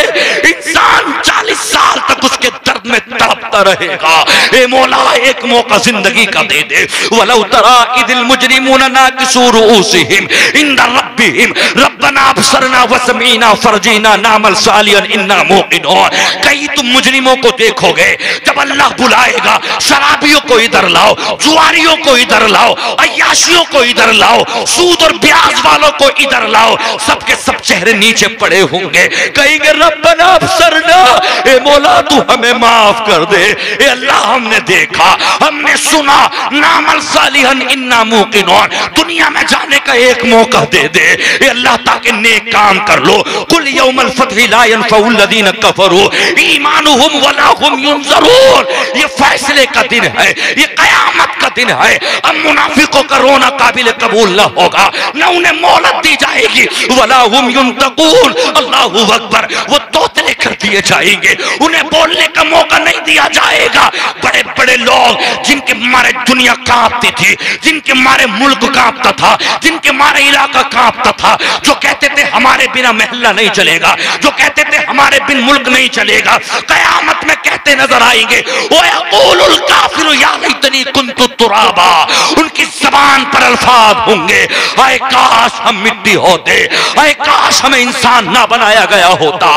انسان 40 سال تک اس کے درد میں تڑپتا رہے گا. اے مولا ایک موقع زندگی کا دے دے. ولو تری اذ المجرمون ناکسوا رؤوسہم عند ربہم ربنا ابصرنا وسمعنا فرجعنا نعمل صالحا انا موقنون. کہیں تم مجرموں کو دیکھو گے جب اللہ بلائے گا، شرابیوں کو ادھر لاؤ، جواریوں کو ادھر لاؤ، عیاشیوں کو ادھر لاؤ، سود اور بیاض والوں کو ادھر لاؤ، سب کے سب چہرے نیچے پڑے ہوں گے. کہیں گے ربنا ابصرنا، اے مولا تو ہمیں معاف کر دے. اے اللہ ہم نے دیکھا، ہم نے سنا، نعمل صالحا انا موقنون. دنیا میں جانے کا ایک موقع دے دے اے اللہ تاکہ نیک کام کر لو. قل یوم الفتح لا ينفع الذین کفروا ایمانہم ولا هم ينظرون. یہ فیصلے کا دن ہے، یہ قیامت کا دن ہے. اب منافقوں کا رونا قابل قبول نہ ہوگا، نہ انہیں مہلت دی جائے گی. ولا هم ينطقون. اللہ اکبر، وہ توتلے کر دیے جائیں گے، انہیں بولنے کا موقع نہیں دیا جائے گا. بڑے بڑے لوگ جن کے مارے دنیا کانپتی تھی، جن کے مارے ملک کانپتا تھا، جن کے مارے علاقہ کانپتا تھا، جو کہتے تھے ہمارے بنا محلہ نہیں چلے گا، جو کہتے تھے ہمارے بن ملک نہیں چلے گا، قیامت میں کہتے نظر آئیں گے وَيَقُولُ الْكَافِرُ يَا لَيْتَنِي كُنْتُ تُرَابًا. ان کی زبان پر الفاظ ہوں گے اے کاش ہم مٹی ہوتے، اے کاش ہمیں انسان نہ بنایا گیا ہوتا،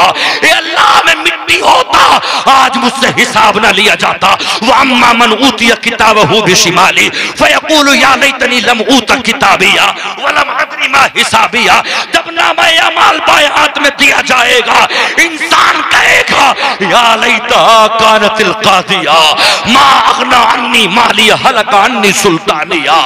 اے اللہ میں مٹی ہوتا، آج مجھ سے حساب نہ لیا جاتا. وَأَمَّا مَنْ أُوتِيَ كِتَابَهُ بِشِمَالِهِ فَيَقُولُ يَا لَيْتَنِي لَمْ أُوتَ كِتَابِيَهْ وَلَمْ أَدْرِ مَا حِسَابِيَهْ. جب نامہ اعمال بائیں ہاتھ میں دیا جائے گا، انسان کہے گا یا لیتہا کانت القاضیہ ما اغنی عنی مالیہ ہلک عنی سلطانیہ.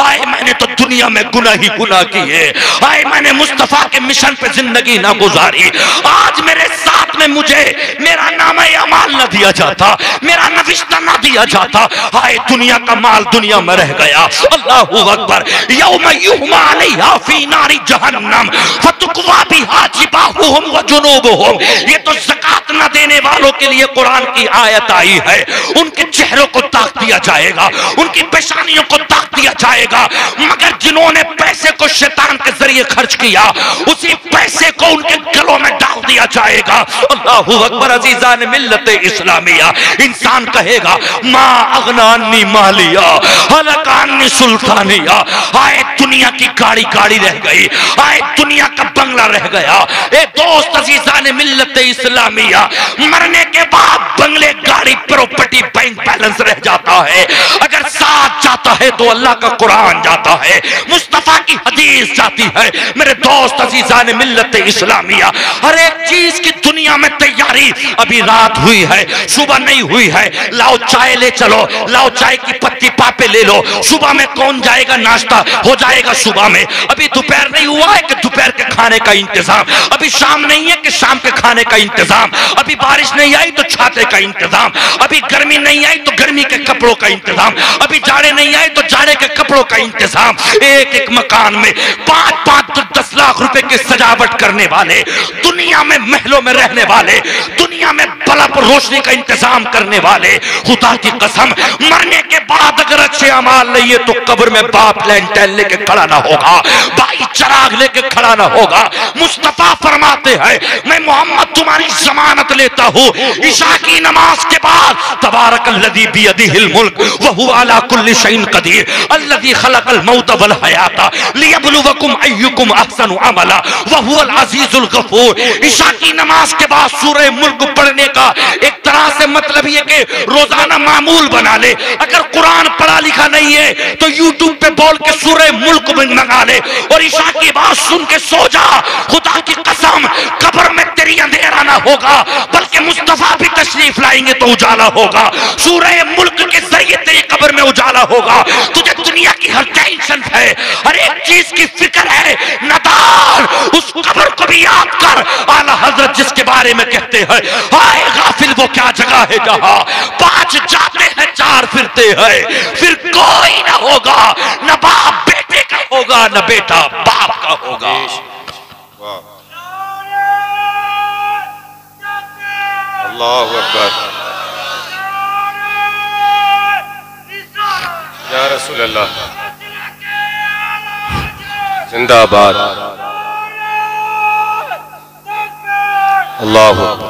آئے میں نے تو دنیا میں گناہ ہی گناہ کیے، آئے میں نے مصطفیٰ کے مشن پہ زندگی نہ گزاری، آج میرے ساتھ میں مجھے میرا نامہ اعمال نہ دیا جاتا، میرا نوشتہ نہ دیا جاتا. آئے دنیا کا مال دنیا میں رہ گیا. اللہ اکبر. یوم یحمى علیہا فی نار جہنم فتقوی بہا جباہہم وجنوبہم. یہ تو زکات نہ دینے والوں کے لیے قرآن کی آیت آئی ہے. ان کے چہروں کو تاک دیا جائے گا، ان کی پیشانیوں کو تاک دیا جائے گا، مگر جنہوں نے پیسے کو شیطان کے ذریعے خرچ کیا اسی پیسے کو ان کے گلوں میں ڈال دیا جائے گا. اللہ اکبر. عزیزان ملت اسلامیہ، انسان کہے گا ما اغنی عنی مالیہ ہلک عنی سلطانیہ. آئے دنیا کی گاڑی گاڑی رہ گئی، آئے دنیا کا بنگلہ رہ گیا. اے دوست عزیزان ملت اسلامیہ، مرنے کے بعد بنگلے گاڑی پراپرٹی بینک بیلنس رہ جاتا ہے. اگر ساتھ جاتا ہے تو اللہ کا قرآن جاتا ہے، مصطفیٰ کی حدیث جاتی ہے. میرے دوست عزیزان ملت اسلامیہ، ہر ایک چیز کی دنیا میں تیاری. ابھی رات ہوئی ہے، صبح نہیں ہوئی ہے، لاؤ چائے لے چلو، لاؤ چائے کی پتی پاپے لے لو. صبح میں کون جائے گا؟ ناشتہ ہو جائے گا صبح میں. ابھی دوپہر نہیں ہوا ہے کہ دوپہر کے کھانے کا انتظام، ابھی شام نہیں ہے کہ شام کے کھانے کا انتظام، ابھی بارش نہیں آئی تو چھاتے کا انتظام، ابھی گرمی نہیں آئی تو گرمی کے کپڑوں کا انتظام، ابھی جاڑے نہیں آئے تو جاڑے کے کپڑوں کا انتظام. ایک ایک مکان میں 5-5-10 لاکھ روپے کی سجاوٹ کرنے والے، دنیا میں محلوں میں رہنے والے، دنیا میں بلب روشنی کا انتظام کرنے والے. خدا کی قسم، مرنے کے بعد اگر اچھے اعمال نہیں ہے تو قبر میں باپ لینٹین لے کے کھڑا نہ ہوگا، بھائی چراغ لے کے کھڑا نہ ہوگا. مصطفیٰ فرماتے ہیں میں محمد تمہاری ضمانت لیتا ہوں عشاء کی نماز کے بعد تبارک الذی بیدہ الملک وہو علی کل شیء قدیر الذی خلق الموت والحیات لیبلوکم ایکم احسن عملا وہو العزیز الغفور. عشاء کی نماز کے بعد سورہ ملک پڑھنے کا ایک طرح سے مطلب یہ کہ روزانہ معمول بنا لے. اگر قرآن پڑھا لکھا نہیں ہے تو یوٹیوب پہ بول کے سورہ ملک منگا لے اور عشاء کی بات سن کے سو جا. خدا کی قسم، قبر میں تیری اندھیرا نہ ہوگا بلکہ مصطفیٰ بھی تشریف لائیں گے تو اجالا ہوگا. سورہ ملک کے ذریعے تیری قبر میں اجالا ہوگا. تجھے دنیا کی ہر ٹینشن ہے, ہر ایک چیز کی فکر ہے, ندار اس قبر کو بھی یاد کر. اعلیٰ حضرت جس کے بارے میں کہتے ہیں ہائے غافل وہ کیا جگہ ہے جہاں 5 جاتے ہیں 4 پھرتے ہیں, پھر کوئی نہ ہوگا, نہ باپ بیٹے کا ہوگا نہ بیٹا باپ کا ہوگا. اللہ اکبر یا رسول اللہ, زندہ آباد. اللہ اکبر.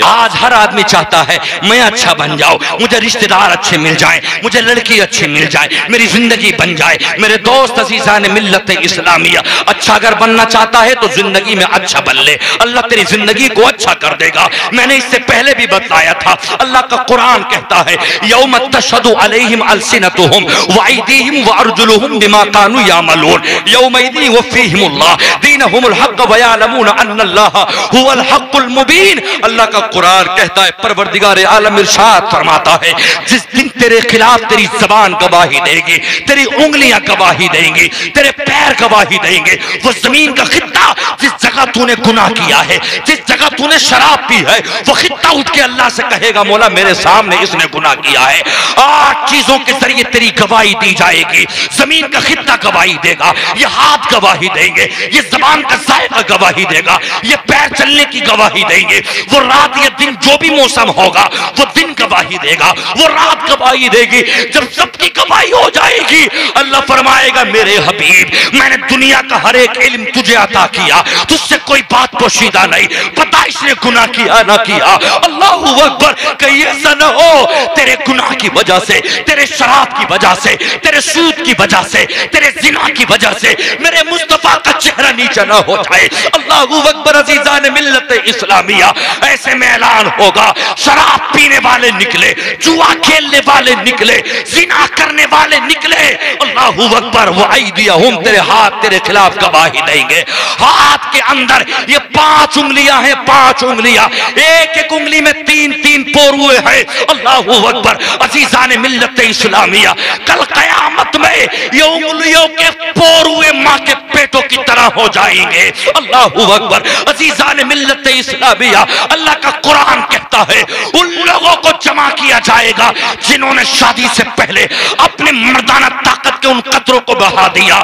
آج ہر آدمی چاہتا ہے میں اچھا بن جاؤں, مجھے رشتہ دار اچھے مل جائیں, مجھے لڑکی اچھی مل جائے, میری زندگی بن جائے. میرے دوست عزیزان ملت اسلامیہ, اچھا اگر بننا چاہتا ہے تو زندگی میں اچھا بن لے, اللہ تیری زندگی کو اچھا کر دے گا. میں نے اس سے پہلے بھی بتایا تھا, اللہ کا قرآن کہتا ہے یوم تشہد علیہم السنتہم وایدیہم وارجلہم بما کانوا یعملون یومئذ یوفیہم اللہ دینہم الحق ویعلمون ان اللہ هو الحق المبین. اللہ کا قرآن کہتا ہے, پروردگار عالم ارشاد فرماتا ہے جس دن تیرے خلاف تیری زبان گواہی دے گی, تیری انگلیاں گواہی دیں گی, تیرے پیر گواہی دیں گے, وہ زمین کا خطہ جس جگہ تو نے گناہ کیا ہے, جس جگہ تو نے شراب پی ہے, وہ خطہ اٹھ کے اللہ سے کہے گا مولا میرے سامنے اس نے گناہ کیا ہے. 8 چیزوں کے ذریعے تیری گواہی دی جائے گی. زمین کا خطہ گواہی دے گا, یہ ہاتھ گواہی دیں گے, یہ زبان کا ذائقہ گواہی دے گا, یہ پیر چلنے کی گواہی دیں گے, وہ رات یا دن جو بھی موسم ہوگا وہ دن گواہی دے گا, وہ رات گواہی دے گی. جب سب کی گواہی ہو جائے گی اللہ فرمائے گا میرے حبیب میں نے دنیا کا ہر ایک علم تجھے عطا کیا, تجھ سے کوئی بات پوشیدہ نہیں, پتا اس نے گناہ کیا نہ کیا. اللہ اکبر. کہیں ایسا نہ ہو تیرے گناہ کی وجہ سے, تیرے شراب کی وجہ سے, تیرے سود کی وجہ سے, تیرے زنا کی وجہ سے میرے مصطفیٰ کا چہرہ نیچے نہ ہو جائے. اللہ اکبر. عزیزان ملت اسلامیہ, ایسے میں اعلان ہوگا شراب پینے والے نکلے, جوا کھیلنے والے نکلے, زنا کرنے والے نکلے. اللہ اکبر. وَأَيْدِيَهُمْ تیرے ہاتھ تیرے خلاف گواہی دیں گے. ہاتھ کے اندر یہ 5 انگلیاں ہیں, 5 انگلیاں, ایک ایک انگلی میں 3 پوروے ہیں. اللہ اکبر. عزیزان ملت اسلامیہ, کل قیامت میں یہ انگلیوں کے پوروے ماں کے پیٹوں کی طرح ہو جائیں گے. اللہ اکبر. عزیزان ملت اسلامیہ, اللہ کا قرآن کہتا ہے ان لوگوں کو جمع کیا جائے گا جنہوں نے شادی سے پہلے اپنے مردانہ طاقت کے ان قطروں کو بہا دیا,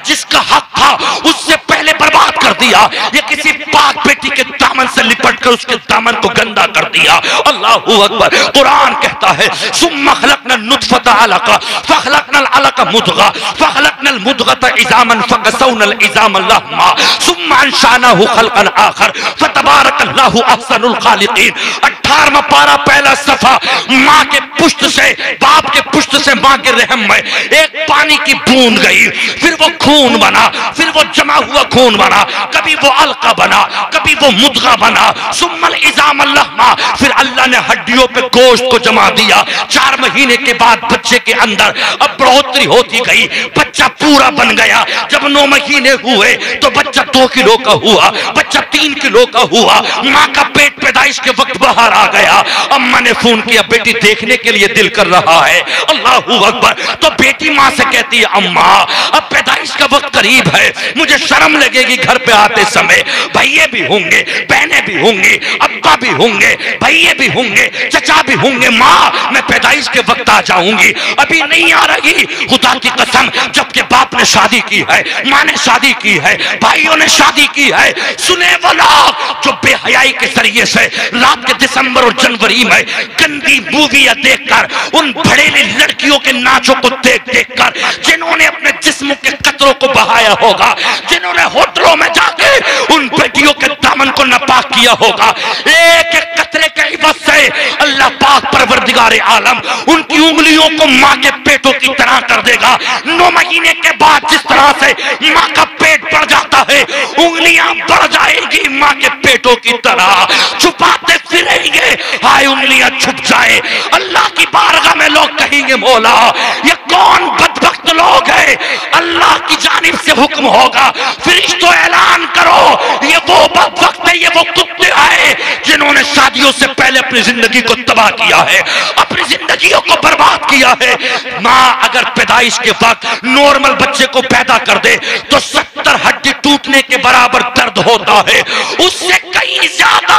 جس کا حق تھا اس سے پہلے برباد کر دیا, یا کسی پاک بیٹی کے دامن سے لپٹ کر اس کے دامن کو گندا کر دیا. اللہ اکبر. قرآن کہتا ہے ثم خلقنا النطفة علقة فخلقنا العلقة مضغة فخلقنا المضغة عظاما فكسونا العظام لحما ثم انشأناه خلقا آخر فتبارك الله احسن الخالقین. 18واں پارہ پہلا صفحہ. ماں کے پشت سے, باپ کے پشت سے ماں کے رحم میں ایک پانی کی بوند گئی, پھر وہ خون بنا, پھر وہ جمع ہوا خون بنا, کبھی وہ علقہ بنا, کبھی وہ مضغہ بنا, ثم العظام لحما, پھر اللہ نے ہڈیوں پہ گوشت کو جمع دیا. 4 مہینے کے بعد بچے کے اندر اب بڑھوتری ہوتی گئی, بچہ پورا بن گیا. جب 9 مہینے ہوئے تو بچہ 2 کلو کا ہوا, بچہ 3 کلو کا ہوا. ماں کا پیٹ پیدائش کے وقت باہر آ گیا. اماں نے فون کیا بیٹی دیکھنے کے لیے دل کر رہا ہے. اللہ اکبر. تو بیٹی ماں سے کہتی ہے اماں اب پیدائش کا وقت قریب ہے, مجھے شرم لگے گی گھر پہ آتے سمے, بھائیے بھی ہوں گے, بہنیں بھی ہوں گے, ابا بھی ہوں گے, بھائیے بھی ہوں گے, چچا بھی ہوں گے, ماں میں پیدائش کے وقت آ جاؤں گی, ابھی نہیں آ رہی. خدا کی قسم جبکہ باپ نے شادی کی ہے, ماں نے شادی کی ہے, بھائیوں نے شادی کی ہے, سنے وہ لوگ جو بے حیائی کے ذریعے سے رات کے دسمبر اور جنوری میں گندی موویاں دیکھ کر, ان بھڑیلی لڑکیوں کے ناچوں کو دیکھ کر, جنہوں نے اپنے جسموں کے قطروں کو بہایا ہوگا, جنہوں نے ہوٹلوں میں جا کے ان بیٹیوں کے دامن کو ناپاک کیا ہوگا, ایک ایک قطرے کے عوض سے اللہ پاک پروردگار عالم ان کی انگلیوں کو ماں کے پیٹوں کی طرح کر دے گا. 9 مہینے کے بعد جس طرح سے ماں کا پیٹ بڑھ جاتا ہے, انگلیاں بڑھ جائے گی ماں کے پیٹوں کی طرح, چھپاتے پھریں گے, ہائے انگلیاں چھپ جائیں. اللہ کی بارگاہ میں لوگ کہیں گے مولا یہ کون بدبخت لوگ ہیں. اللہ کی جانب سے حکم ہوگا, فرشتوں اعلان کرو یہ وہ بدبخت ہے, یہ وہ کتے آئے جنہوں نے شادیوں سے پہلے اپنی زندگی کو تباہ کیا ہے، اپنی زندگیوں کو برباد کیا ہے۔ ماں اگر پیدائش کے وقت نارمل بچے کو پیدا کر دے تو 70 ہڈی ٹوٹنے کے برابر درد ہوتا ہے، اس سے کئی زیادہ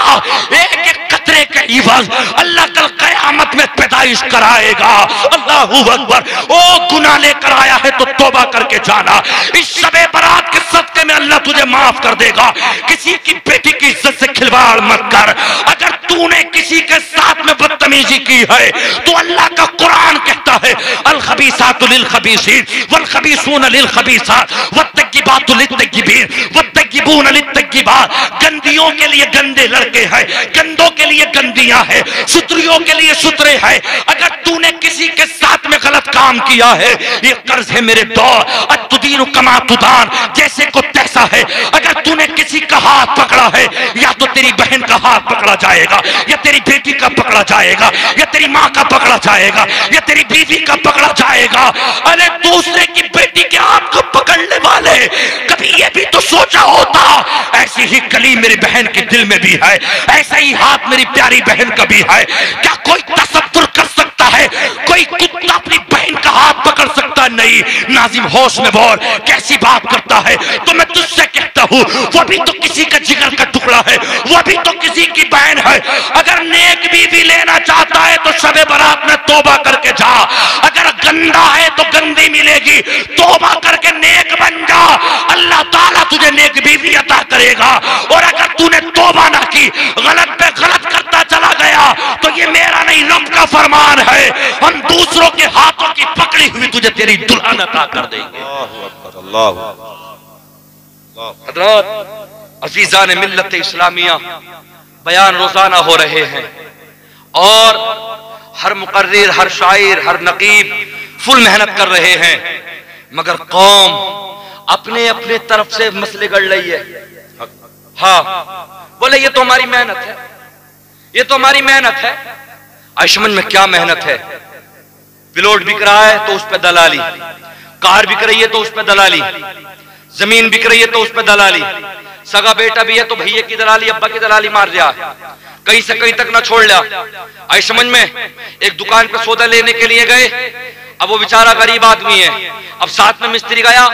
ایک ایک قطرے کے عوض اللہ کل قیامت میں پیدائش کرائے گا۔ اللہ اکبر۔ او گناہ لے کر آیا ہے تو توبہ کر کے جانا، اس شب برات کے صدقے میں اللہ تجھے معاف کر دے گا۔ کسی کی بیٹی کی عزت سے کھلواڑ مت کر، اگر تو نے کسی کے ساتھ میں بدتمیزی کی ہے تو اللہ کا قرآن کہتا ہے الخبیثات للخبیثین والخبیثون للخبیثات والطیبات للطیبین والطیبون للطیبات۔ گندیوں کے لیے گندے لڑکے ہیں، گندوں کے لیے گندیاں ہیں، ستریوں کے لیے سترے ہیں۔ اگر تو نے کسی کے ساتھ میں غلط کام کیا ہے، یہ قرض ہے میرے دور، اتدین کما تدان، جیسے کو تیسا ہے۔ اگر تو نے کسی کا ہاتھ پکڑا ہے، یا تو تیری بہن کا ہاتھ پکڑا جائے گا، یا تیری بیٹی کا پکڑا جائے گا، یا تیری ماں کا پکڑا جائے گا، یا تیری بیوی کا پکڑا جائے گا۔ ارے دوسرے کی بیٹی کے ہاتھ کو پکڑنے والے کبھی یہ بھی تو سوچا ہوتا ایسی ہی کلی میری بہن کے دل میں بھی ہے، ایسا ہی ہاتھ میری پیاری بہن کا بھی ہے۔ کیا کوئی تصور کر سکتا ہے کوئی کتا اپنی بہن کا ہاتھ پکڑ سکتا؟ نہیں۔ ناظم ہوش میں بول، کیسی بات کرتا ہے؟ تو میں تجھ سے کہتا ہوں وہ بھی تو کسی کا جگر کا ٹکڑا ہے، وہ بھی تو کسی کی بہن ہے۔ اگر نیک بیوی لینا چاہتا ہے تو شب برات میں توبہ کر کے جا، اگر گندا ہے تو گندی ملے گی، توبہ کر کے نیک بن جا، اللہ تعالیٰ تجھے نیک بیوی عطا کرے گا۔ اور اگر تو نے توبہ نہ کی، غلط پہ غلط کرتا چلا گیا تو یہ میرا نہیں رب کا فرمان ہے، ہم دوسروں کے ہاتھوں کی پکڑی ہوئی تجھے تیری دلہن عطا کر دیں گے۔ اللہ حضرات عزیزان ملت اسلامیہ، بیان روزانہ ہو رہے ہیں اور ہر مقرر، ہر شاعر، ہر نقیب فل محنت کر رہے ہیں، مگر قوم اپنے اپنے طرف سے مسئلے گڑ رہی ہے۔ ہاں بولے یہ تو ہماری محنت ہے، یہ تو ہماری محنت ہے۔ آئشمن میں کیا محنت ہے؟ پلوٹ بک رہا ہے تو اس پہ دلالی، کار بک رہی ہے تو اس پہ دلالی، زمین بک رہی ہے تو اس پہ دلالی، سگا بیٹا بھی ہے تو بھائیے کی دلالی، ابا کی دلالی مار دیا، کہیں سے کہیں تک نہ چھوڑ لیا۔ آئشمن میں ایک دکان پہ سودا لینے کے لیے گئے، اب وہ بیچارہ غریب آدمی ہے، اب ساتھ میں مستری گیا،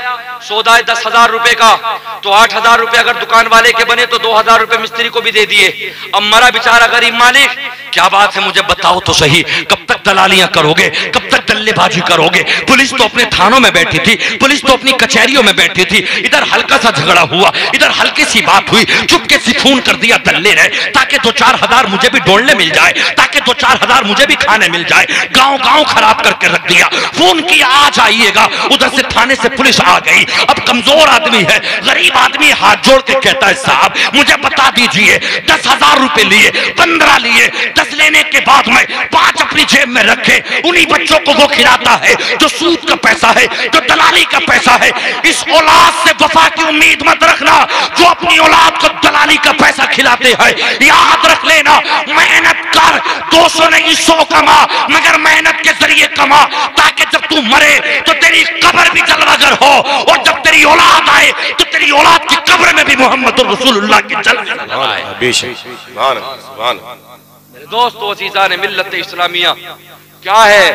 سودا ہے 10,000 روپے کا، تو 8,000 روپے اگر دکان والے کے بنے تو 2,000 روپے مستری کو بھی دے دیے۔ اب مرا بیچارہ غریب مالک، کیا بات ہے مجھے بتاؤ تو صحیح، کب تک دلالیاں کرو گے، کب تک دلے بازی کرو گے؟ پولیس تو اپنے تھانوں میں بیٹھی تھی، پولیس تو اپنی کچہریوں میں بیٹھی تھی، ادھر ہلکا سا جھگڑا ہوا، ادھر ہلکی سی بات ہوئی، چپکے سے فون کر دیا دلے نے، تاکہ 2-4 مجھے بھی ڈھونڈنے مل جائے، تاکہ 2-4 مجھے بھی کھانے مل جائے۔ گاؤں گاؤں خراب کر کے رکھ دیا، فون کیا آ جائیے گا، ادھر سے تھانے سے پولیس آ گئی۔ اب کمزور آدمی ہے، غریب آدمی ہاتھ جوڑ کے کہتا ہے صاحب مجھے بتا دیجئے 10,000 روپے لیے، 15 لیے، 10 لینے کے بعد میں 5 اپنی جیب میں رکھے، انہی بچوں کو وہ کھلاتا ہے جو سود کا پیسہ ہے، جو دلالی کا پیسہ ہے۔ اس اولاد سے وفا کی امید مت رکھنا جو اپنی اولاد کو دلالی کا پیسہ کھلاتے ہیں۔ یاد رکھ لینا، محنت کر، 200 نہیں 100 کما، مگر محنت کے ذریعے کما، تاکہ جب تو مرے تو تیری قبر بھی جلوہ گر ہو، اور جب تیری اولاد آئے تو تیری اولاد کی قبر میں بھی محمد رسول اللہ کی جلوہ نظر آئے۔ میرے دوستو عزیزان ملت اسلامیہ، کیا ہے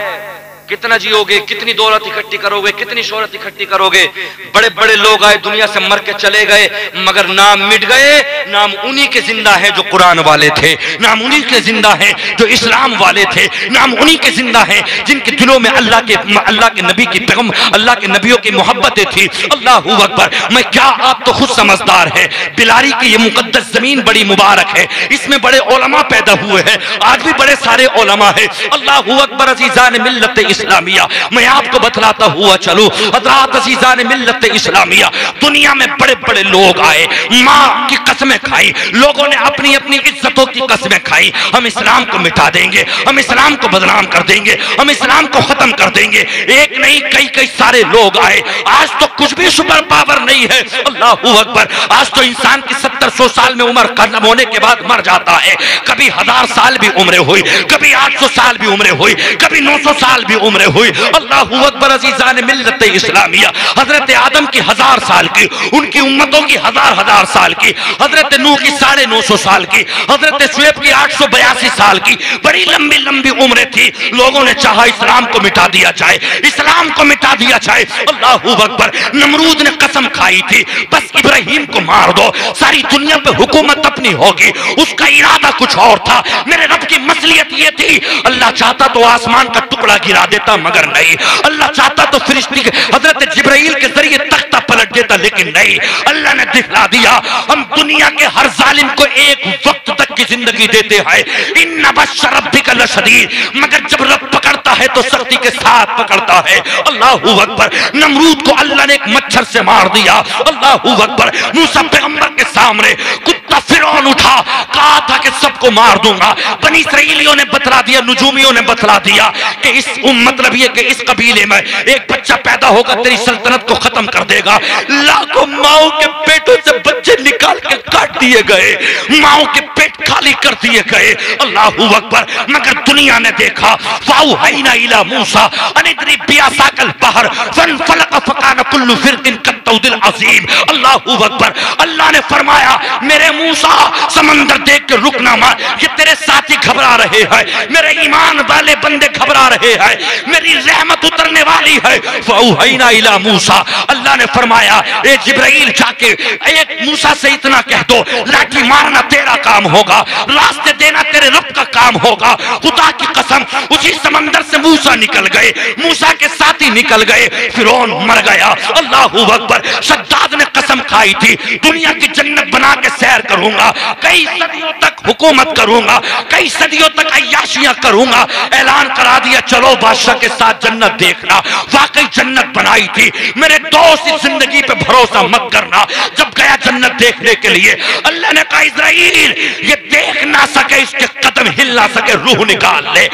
کتنا جیو گے، کتنی دولت اکٹھی کرو گے، کتنی شہرت اکٹھی کرو گے؟ بڑے بڑے لوگ آئے دنیا سے مر کے چلے گئے، مگر نام مٹ گئے۔ نام انہی کے زندہ ہیں جو قرآن والے تھے، نام انہی کے زندہ ہیں جو اسلام والے تھے، نام انہی کے زندہ ہیں جن کے دلوں میں اللہ کے نبی کی پیغام، اللہ کے نبیوں کی محبتیں تھی۔ اللہ اکبر۔ میں کیا آپ تو خود سمجھدار ہے، بلاری کی یہ مقدس زمین بڑی مبارک ہے، اس میں بڑے علماء پیدا ہوئے ہیں، آج بھی بڑے سارے علماء ہیں۔ اللہ اکبر۔ عزیزان ملت اسلامیہ، میں آپ کو بتلاتا ہوا چلو، حضرات عزیزان ملت اسلامیہ، دنیا میں بڑے بڑے لوگ آئے، ماں کی قسمیں کھائی، لوگوں نے اپنی اپنی عزتوں کی قسمیں کھائی، ہم اسلام کو مٹا دیں گے، ہم اسلام کو بدنام کر دیں گے، ہم اسلام کو ختم کر دیں گے۔ ایک نہیں کئی سارے لوگ آئے، آج تو کچھ بھی سپر پاور نہیں ہے۔ اللہ اکبر۔ آج تو انسان کی 70-100 سال میں عمر ختم ہونے کے بعد مر جاتا ہے، کبھی 1000 سال بھی عمریں ہوئی، کبھی 800 سال بھی عمریں ہوئی، کبھی 900 سال بھی عمریں ہوئی۔ اللہ اکبر۔ عزیزان ملت اسلامیہ، حضرت آدم کی 1000 سال کی، ان کی امتوں کی 1000 سال کی، حضرت نوح کی 950 سال کی, حضرت شعیب کی 882 سال کی, بڑی لمبی لمبی عمریں تھی. لوگوں نے چاہا اسلام کو مٹا دیا جائے, اسلام کو مٹا دیا جائے. اللہ اکبر. نمرود نے قسم کھائی تھی بس ابراہیم کو مار دو, ساری دنیا پہ حکومت اپنی ہوگی. اس کا ارادہ کچھ اور تھا. میرے رب کی مصلحت یہ تھی, اللہ چاہتا تو آسمان کا ٹکڑا گرا دیتا مگر نہیں. اللہ چاہتا تو فرشتے حضرت جبرائیل کے ذریعے تختہ پلٹ دیتا لیکن نہیں. اللہ نے دکھلا دیا ہم دنیا کے ہر ظالم کو ایک وقت تک کی زندگی دیتے ہیں. ان بطش ربک لشدید, مگر جب رب پکڑتا ہے تو سختی کے ساتھ پکڑتا ہے. اللہ اکبر. نمرود کو اللہ نے ایک مچھر سے مار دیا. اللہ اکبر. موسیٰ پیغمبر کے سامنے کتا فرعون اٹھا, کہا تھا کہ سب کو مار دوں گا. بنی اسرائیلیوں نے بتلا دیا, نجومیوں نے بتلا دیا کہ اس مطلب یہ کہ اس قبیلے میں ایک بچہ پیدا ہوگا تیری سلطنت کو ختم کر دے گا. لاکھوں ماؤں کے پیٹوں سے بچے نکال کے کاٹ دیے گئے, ماؤں کے پیٹ خالی کر دیے گئے. اللہ اکبر. مگر دنیا نے دیکھا فَأَوْحَيْنَا إِلَىٰ مُوسَىٰ أَنِ اضْرِب بِّعَصَاكَ الْبَحْرَ فَانْفَلَقَ فَكَانَ كُلُّ فِرْقٍ كَالطَّوْدِ الْعَظِيمِ. اللہ اکبر. اللہ نے فرمایا میرے موسیٰ سمندر دیکھ کے رکنا مت, یہ تیرے ساتھی گھبرا رہے ہیں, میرے ایمان والے بندے گھبرا رہے ہیں, میری رحمت اترنے والی ہے. فَأَوْحَيْنَا إِلَىٰ مُوسَىٰ, اللہ نے فرمایا اے جبرائیل جا کے ایک موسیٰ سے اتنا کہہ دو لاٹھی مارنا تیرا کام ہوگا, راستے دینا تیرے رب کا کام ہوگا. خدا کی قسم اسی سمندر سے موسیٰ نکل گئے, موسیٰ کے ساتھی نکل گئے, فرعون مر گیا. اللہ اکبر. شداد نے قسم کھائی تھی دنیا کی جنت بنا کے سیر کروں گا, کئی صدیوں تک حکومت کروں گا, کئی صدیوں تک عیاشیاں کروں گا. اعلان کرا دیا چلو بادشاہ کے ساتھ جنت دیکھنا. واقعی جنت بنائی تھی. میرے دوست اس زندگی پہ بھروسہ مت کرنا. جب گیا جنت دیکھنے کے لیے, اللہ نے کہا اسرائیل یہ دیکھ نہ سکے, اس کے قدم ہل نہ سکے, روح نکال لے.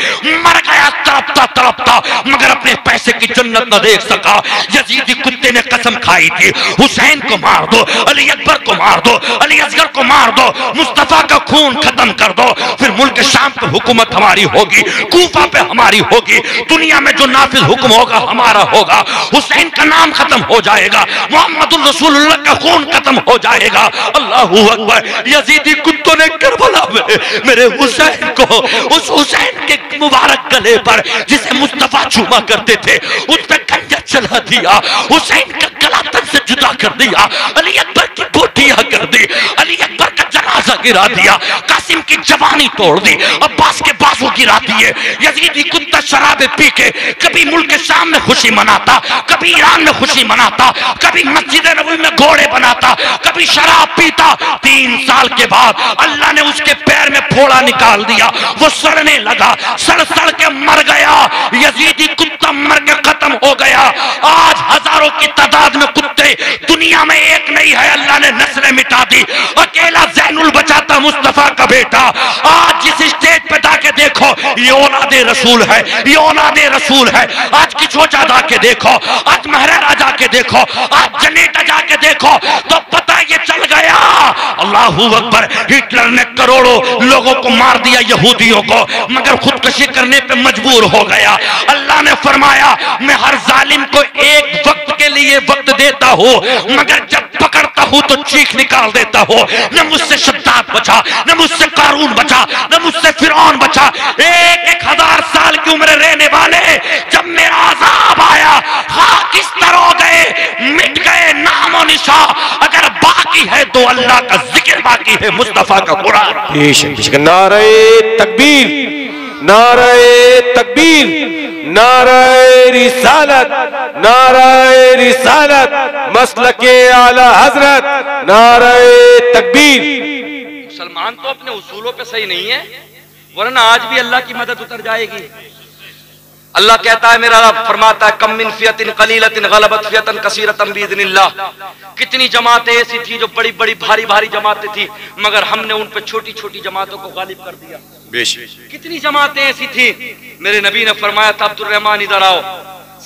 مر گیا تڑپتا تڑپتا مگر اپنے پیسے کی جنت نہ دیکھ سکا. یزیدی کتے نے قسم کھائی تھی حسین کو مار دو, علی اکبر کو مار دو, علی اصغر کو مار دو, مصطفیٰ کا خون ختم کر دو, پھر ملک شام پر حکومت ہماری ہوگی, کوفہ پہ ہماری ہوگی, دنیا میں جو نافذ حکم ہوگا ہمارا ہوگا. حسین کا نام ختم ہو جائے گا, محمد الرسول اللہ کا خون ختم ہو جائے گا. اللہ اکبر. یزیدی کتوں نے کربلا میں میرے حسین کو, اس حسین کے مبارک گلے پر جسے مصطفیٰ چوما کرتے تھے اس پہ کنجر چلا دیا, حسین کا گلا تن سے جدا کر دیا, علی اکبر کی بوٹیاں کر دی, علی اکبر کا جنازہ گرا دیا, قاسم کی جوانی توڑ دی, عباس کے بازو گرا دیے. یزیدی کتا شرابیں پی کے کبھی ملک شام میں خوشی مناتا, کبھی ایران میں خوشی مناتا, کبھی مسجد نبوی میں گھوڑے بناتا, کبھی شراب پیتا. 3 سال کے بعد اللہ نے اس کے پیر میں پھوڑا نکال دیا, وہ سڑنے لگا, سڑ سڑ کے مر گیا. یزیدی کتا مر کے ختم ہو گیا. آج ہزاروں کی تعداد میں کتے دنیا میں ایک نہیں ہے, اللہ نے نسلیں مٹا دی. اکیلا زین البچہ تھا مصطفیٰ کا بیٹا. آج جس اسٹیج پہ جا کے دیکھو یہ اولاد رسول ہے, یہ اولاد رسول ہے. آج کچھوچا جا کے دیکھو, آج مہرارا جا کے دیکھو, آج جنیٹا جا کے دیکھو تو پتہ یہ چل گیا. اللہ اکبر. ہٹلر نے کروڑوں لوگوں کو مار دیا, یہودیوں کو, مگر خودکشی کرنے پہ مجبور ہو گیا. اللہ نے فرمایا میں ہر ظالم کو ایک وقت کے لیے وقت دیتا ہوں, مگر جب پکڑتا ہوں تو چیخ نکال دیتا ہوں. نہ مجھ سے شداد بچا, نہ مجھ سے قارون بچا, نہ مجھ سے فرعون بچا. 1000 سال کی عمر رہنے والے جب میرا عذاب آیا خاکستر ہو گئے, مٹ گئے, نام و نشان. اگر باقی ہے تو اللہ کا ذکر باقی ہے, مصطفیٰ کا قرآن. نعرہ تکبیر, نعرہ تکبیر, نعرہ رسالت, نعرہ رسالت, مسلک اعلی حضرت, نعرہ تکبیر. مسلمان تو اپنے اصولوں پہ صحیح نہیں ہے, ورنہ آج بھی اللہ کی مدد اتر جائے گی. اللہ کہتا ہے, میرا رب فرماتا ہے کم من فیۃ قلیلۃ غلبت فیۃ کثیرۃ باذن اللہ. کتنی جماعتیں ایسی تھی جو بڑی بڑی بھاری بھاری جماعتیں تھی, مگر ہم نے ان پہ چھوٹی چھوٹی جماعتوں کو غالب کر دیا. کتنی جماعتیں ایسی تھی, میرے نبی نے فرمایا تھا عبد الرحمن ادھر آؤ,